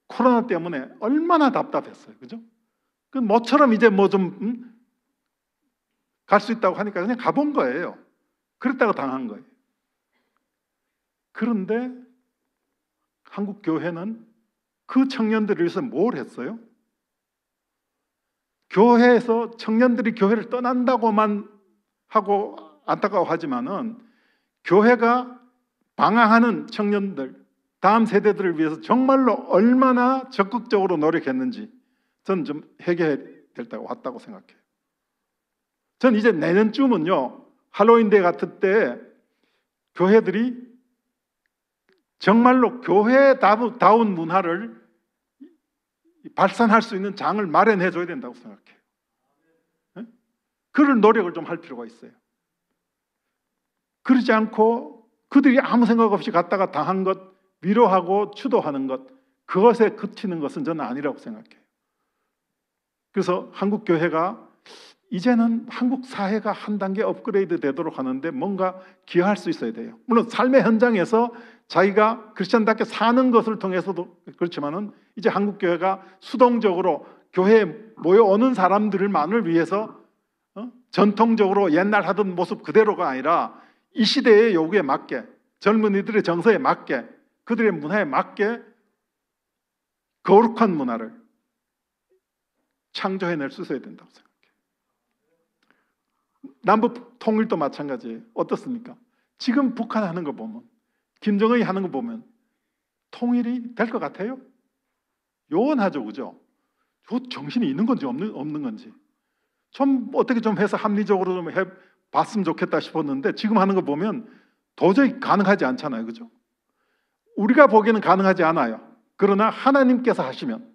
코로나 때문에 얼마나 답답했어요. 그죠? 그 모처럼 이제 뭐 좀 갈 수 있다고 하니까 그냥 가본 거예요. 그랬다고 당한 거예요. 그런데 한국 교회는 그 청년들을 위해서 뭘 했어요? 교회에서 청년들이 교회를 떠난다고만 하고 안타까워하지만은 교회가 방황하는 청년들, 다음 세대들을 위해서 정말로 얼마나 적극적으로 노력했는지 저는 좀 회개해야 왔다고 생각해요. 전 이제 내년쯤은요 할로윈데이 같은 때 교회들이 정말로 교회다운 문화를 발산할 수 있는 장을 마련해 줘야 된다고 생각해요. 네? 그런 노력을 좀 할 필요가 있어요. 그러지 않고 그들이 아무 생각 없이 갔다가 당한 것 위로하고 추도하는 것, 그것에 그치는 것은 저는 아니라고 생각해요. 그래서 한국 교회가 이제는 한국 사회가 한 단계 업그레이드 되도록 하는데 뭔가 기여할 수 있어야 돼요. 물론 삶의 현장에서 자기가 크리스천답게 사는 것을 통해서도 그렇지만은 이제 한국 교회가 수동적으로 교회에 모여오는 사람들만을 위해서 전통적으로 옛날 하던 모습 그대로가 아니라 이 시대의 요구에 맞게, 젊은이들의 정서에 맞게, 그들의 문화에 맞게 거룩한 문화를 창조해낼 수 있어야 된다고 생각해요. 남북 통일도 마찬가지예요. 어떻습니까? 지금 북한 하는 거 보면, 김정은이 하는 거 보면 통일이 될 것 같아요? 요원하죠, 그죠? 저 정신이 있는 건지 없는 건지 좀 어떻게 좀 해서 합리적으로 좀 해봤으면 좋겠다 싶었는데 지금 하는 거 보면 도저히 가능하지 않잖아요, 그죠? 우리가 보기에는 가능하지 않아요. 그러나 하나님께서 하시면,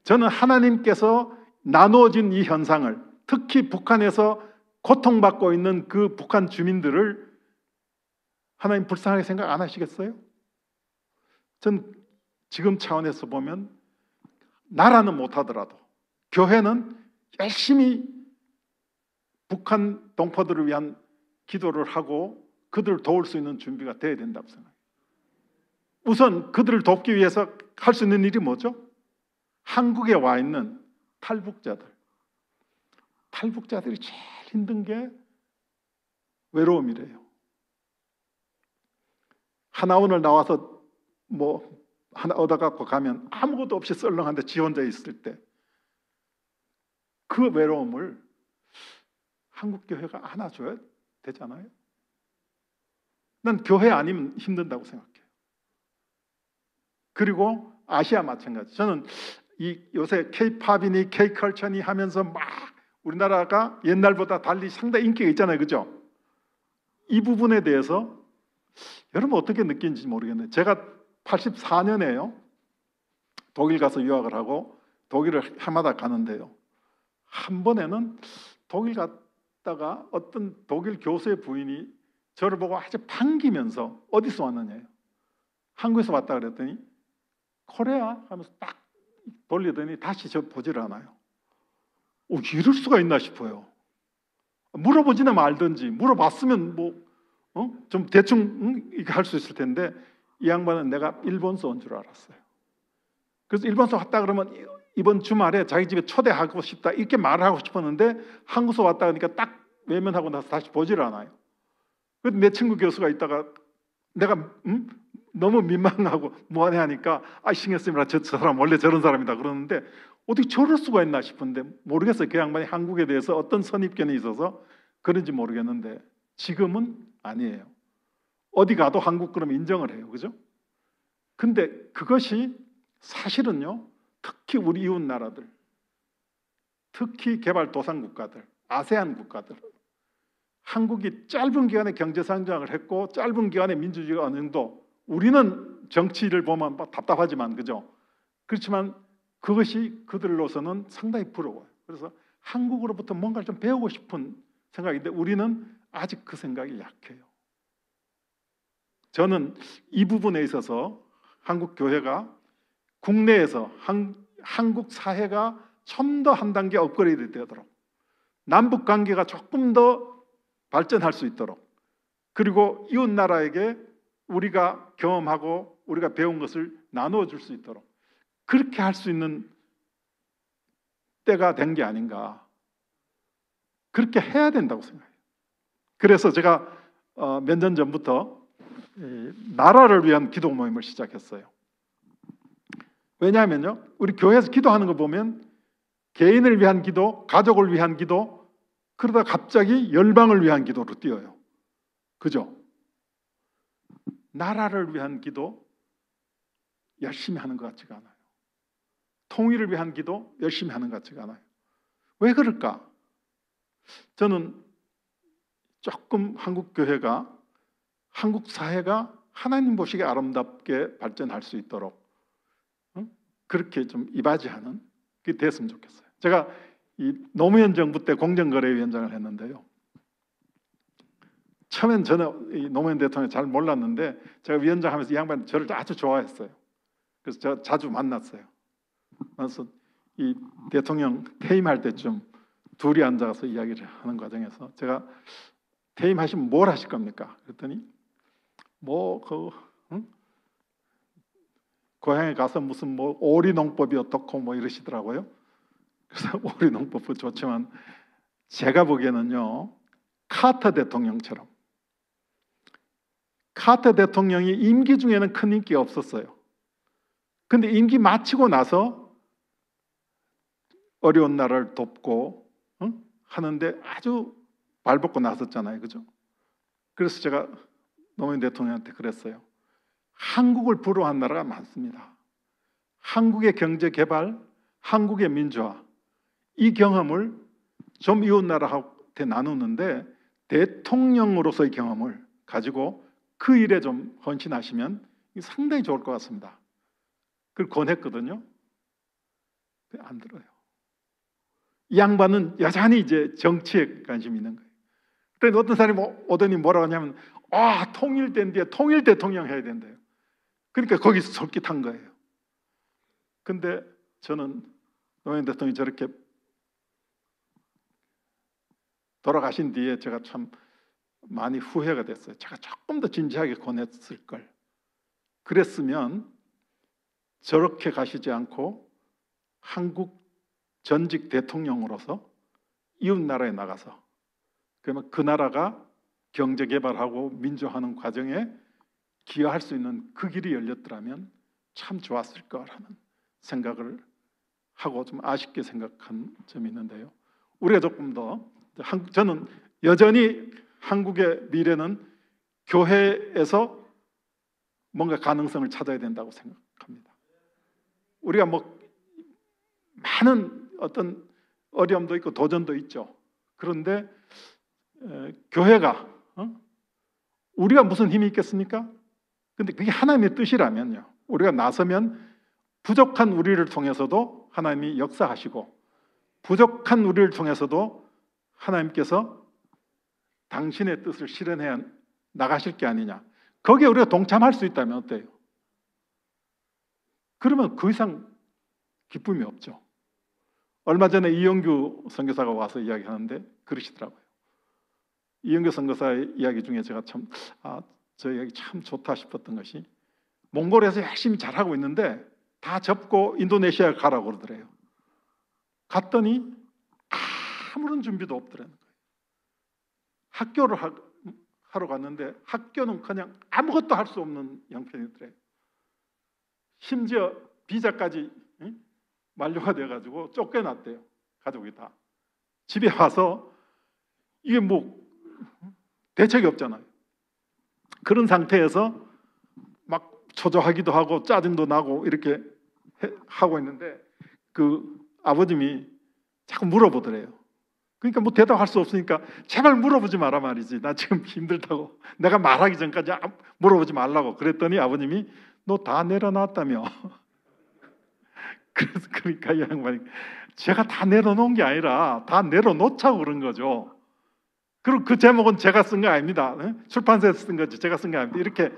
저는 하나님께서 나누어진 이 현상을, 특히 북한에서 고통받고 있는 그 북한 주민들을 하나님 불쌍하게 생각 안 하시겠어요? 전 지금 차원에서 보면 나라는 못하더라도 교회는 열심히 북한 동포들을 위한 기도를 하고 그들을 도울 수 있는 준비가 돼야 된다고 생각해요. 우선 그들을 돕기 위해서 할 수 있는 일이 뭐죠? 한국에 와 있는 탈북자들이 제일 힘든 게 외로움이래요. 하나원을 나와서 뭐 하나 얻어갖고 가면 아무것도 없이 썰렁한데 지 혼자 있을 때 그 외로움을 한국 교회가 안아줘야 되잖아요. 난 교회 아니면 힘든다고 생각해요. 그리고 아시아 마찬가지. 저는 이 요새 K-팝이니 K-컬처니 하면서 막 우리나라가 옛날보다 달리 상당히 인기가 있잖아요, 그죠? 이 부분에 대해서 여러분 어떻게 느끼는지 모르겠네요. 제가 84년에요 독일 가서 유학을 하고 독일을 해마다 가는데요, 한 번에는 독일 갔다가 어떤 독일 교수의 부인이 저를 보고 아주 반기면서 어디서 왔느냐요, 한국에서 왔다 그랬더니 코리아 하면서 딱 돌리더니 다시 저 보지를 않아요. 이럴 수가 있나 싶어요. 물어보지나 말든지, 물어봤으면 좀 대충 이렇게 할 수 있을 텐데 이 양반은 내가 일본서 온 줄 알았어요. 그래서 일본서 왔다 그러면 이번 주말에 자기 집에 초대하고 싶다 이렇게 말을 하고 싶었는데 한국서 왔다 그러니까 딱 외면하고 나서 다시 보지를 않아요. 그래서 내 친구 교수가 있다가 내가 너무 민망하고 무안해하니까 신경 쓰지 마라. 저 사람 원래 저런 사람이다 그러는데 어떻게 저럴 수가 있나 싶은데 모르겠어요. 그 양반이 한국에 대해서 어떤 선입견이 있어서 그런지 모르겠는데 지금은 아니에요. 어디 가도 한국 그러면 인정을 해요. 그죠? 근데 그것이 사실은요, 특히 우리 이웃 나라들, 특히 개발도상국가들, 아세안 국가들, 한국이 짧은 기간에 경제 성장을 했고 짧은 기간에 민주주의가 어느 정도, 우리는 정치를 보면 답답하지만, 그죠? 그렇지만 그것이 그들로서는 상당히 부러워요. 그래서 한국으로부터 뭔가를 좀 배우고 싶은 생각인데 우리는 아직 그 생각이 약해요. 저는 이 부분에 있어서 한국 교회가 국내에서 한국 사회가 좀 더 한 단계 업그레이드 되도록, 남북 관계가 조금 더 발전할 수 있도록, 그리고 이웃 나라에게 우리가 경험하고 우리가 배운 것을 나누어 줄 수 있도록 그렇게 할 수 있는 때가 된 게 아닌가. 그렇게 해야 된다고 생각해요. 그래서 제가 몇 년 전부터 나라를 위한 기도 모임을 시작했어요. 왜냐하면요, 우리 교회에서 기도하는 거 보면 개인을 위한 기도, 가족을 위한 기도, 그러다 갑자기 열방을 위한 기도로 뛰어요. 그죠? 나라를 위한 기도 열심히 하는 것 같지가 않아요. 통일을 위한 기도 열심히 하는 것 같지가 않아요. 왜 그럴까? 저는 조금 한국 교회가, 한국 사회가 하나님 보시기에 아름답게 발전할 수 있도록 그렇게 좀 이바지하는 게 됐으면 좋겠어요. 제가 이 노무현 정부 때 공정거래위원장을 했는데요. 처음엔 저는 이 노무현 대통령 잘 몰랐는데 제가 위원장 하면서 이 양반이 저를 아주 좋아했어요. 그래서 제가 자주 만났어요. 그래서 이 대통령 퇴임할 때쯤 둘이 앉아서 이야기를 하는 과정에서 제가 퇴임하시면 뭘 하실 겁니까? 그랬더니 고향에 가서 무슨 오리 농법이 어떻고 이러시더라고요. 그래서 오리 농법도 좋지만 제가 보기에는요, 카터 대통령처럼, 카터 대통령이 임기 중에는 큰 인기가 없었어요. 근데 임기 마치고 나서 어려운 나라를 돕고 하는데 아주 발벗고 나섰잖아요. 그죠? 그래서 제가 노무현 대통령한테 그랬어요. 한국을 부러워한 나라가 많습니다. 한국의 경제 개발, 한국의 민주화, 이 경험을 좀 이웃 나라한테 나누는데 대통령으로서의 경험을 가지고 그 일에 좀 헌신하시면 상당히 좋을 것 같습니다. 그걸 권했거든요. 안 들어요. 이 양반은 여전히 이제 정치에 관심이 있는 거예요. 그런데 어떤 사람이 오더니 뭐라고 하냐면 통일된 뒤에 통일 대통령 해야 된대요. 그러니까 거기서 솔깃한 거예요. 근데 저는 노무현 대통령이 저렇게 돌아가신 뒤에 제가 참 많이 후회가 됐어요. 제가 조금 더 진지하게 권했을 걸. 그랬으면 저렇게 가시지 않고 한국 전직 대통령으로서 이웃 나라에 나가서 그러면 그 나라가 경제 개발하고 민주화하는 과정에 기여할 수 있는 그 길이 열렸더라면 참 좋았을 거라는 생각을 하고 좀 아쉽게 생각한 점이 있는데요. 우리가 조금 더, 저는 여전히 한국의 미래는 교회에서 뭔가 가능성을 찾아야 된다고 생각합니다. 우리가 많은 어떤 어려움도 있고 도전도 있죠. 그런데 교회가 우리가 무슨 힘이 있겠습니까? 근데 그게 하나님의 뜻이라면요, 우리가 나서면 부족한 우리를 통해서도 하나님이 역사하시고 부족한 우리를 통해서도 하나님께서 당신의 뜻을 실현해 나가실 게 아니냐. 거기에 우리가 동참할 수 있다면 어때요? 그러면 그 이상 기쁨이 없죠. 얼마 전에 이영규 선교사가 와서 이야기하는데 그러시더라고요. 이영규 선교사의 이야기 중에 제가 참 저 이야기 참 좋다 싶었던 것이, 몽골에서 열심히 잘하고 있는데 다 접고 인도네시아에 가라고 그러더래요. 갔더니 아무런 준비도 없더라는 거예요. 학교를 하러 갔는데 학교는 그냥 아무것도 할 수 없는 형편이더래요. 심지어 비자까지 만료가 돼가지고 쫓겨났대요. 가족이 다. 집에 와서 이게 뭐 대책이 없잖아요. 그런 상태에서 막 초조하기도 하고 짜증도 나고 이렇게 하고 있는데 그 아버님이 자꾸 물어보더래요. 그러니까 뭐 대답할 수 없으니까 제발 물어보지 마라 말이지. 나 지금 힘들다고. 내가 말하기 전까지 물어보지 말라고. 그랬더니 아버님이 너 다 내려놨다며. 그래서 그러니까 이 양반이 제가 다 내려놓은 게 아니라 다 내려놓자고 그런 거죠. 그리고 그 제목은 제가 쓴 거 아닙니다. 출판사에서 쓴 거지 제가 쓴 거 아닙니다. 이렇게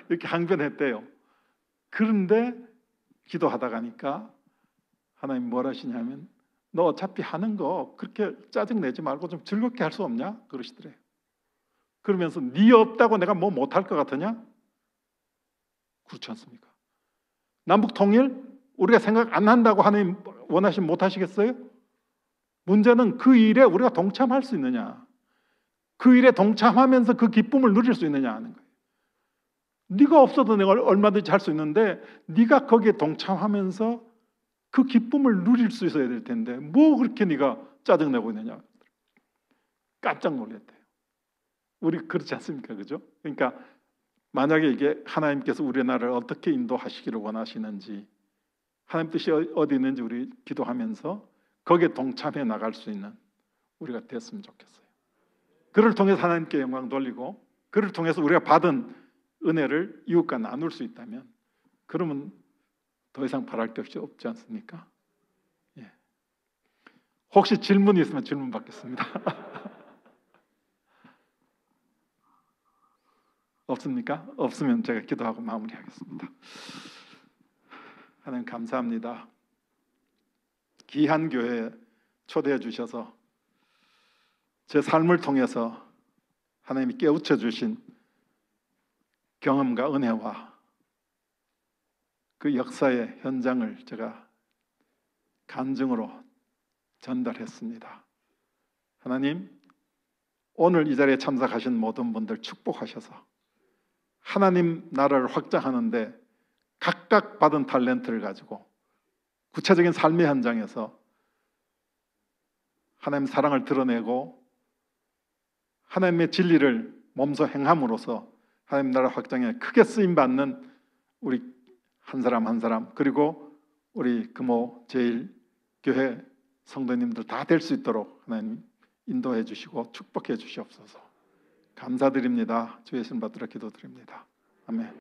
이렇게 항변했대요. 그런데 기도하다 가니까 하나님 뭘 하시냐면 너 어차피 하는 거 그렇게 짜증내지 말고 좀 즐겁게 할 수 없냐? 그러시더래요. 그러면서 네 없다고 내가 뭐 못할 것 같으냐? 그렇지 않습니까? 남북 통일 우리가 생각 안 한다고 하나님 원하시면 못 하시겠어요? 문제는 그 일에 우리가 동참할 수 있느냐, 그 일에 동참하면서 그 기쁨을 누릴 수 있느냐 하는 거예요. 네가 없어도 내가 얼마든지 할 수 있는데 네가 거기에 동참하면서 그 기쁨을 누릴 수 있어야 될 텐데 뭐 그렇게 네가 짜증내고 있느냐. 깜짝 놀랐대요. 우리 그렇지 않습니까? 그죠? 그러니까 만약에 이게 하나님께서 우리나라를 어떻게 인도하시기를 원하시는지, 하나님 뜻이 어디 있는지 우리 기도하면서 거기에 동참해 나갈 수 있는 우리가 됐으면 좋겠어요. 그를 통해서 하나님께 영광 돌리고 그를 통해서 우리가 받은 은혜를 이웃과 나눌 수 있다면 그러면 더 이상 바랄 게 없지 않습니까? 예. 혹시 질문이 있으면 질문 받겠습니다. 없습니까? 없으면 제가 기도하고 마무리하겠습니다. 하나님 감사합니다. 귀한 교회에 초대해 주셔서 제 삶을 통해서 하나님이 깨우쳐 주신 경험과 은혜와 그 역사의 현장을 제가 간증으로 전달했습니다. 하나님, 오늘 이 자리에 참석하신 모든 분들 축복하셔서 하나님 나라를 확장하는데 각각 받은 탤런트를 가지고 구체적인 삶의 현장에서 하나님 사랑을 드러내고 하나님의 진리를 몸소 행함으로써 하나님 나라 확장에 크게 쓰임받는 우리 한 사람 한 사람, 그리고 우리 금호 제1교회 성도님들 다 될 수 있도록 하나님 인도해 주시고 축복해 주시옵소서. 감사드립니다. 주의 신 받들어 기도드립니다. 아멘.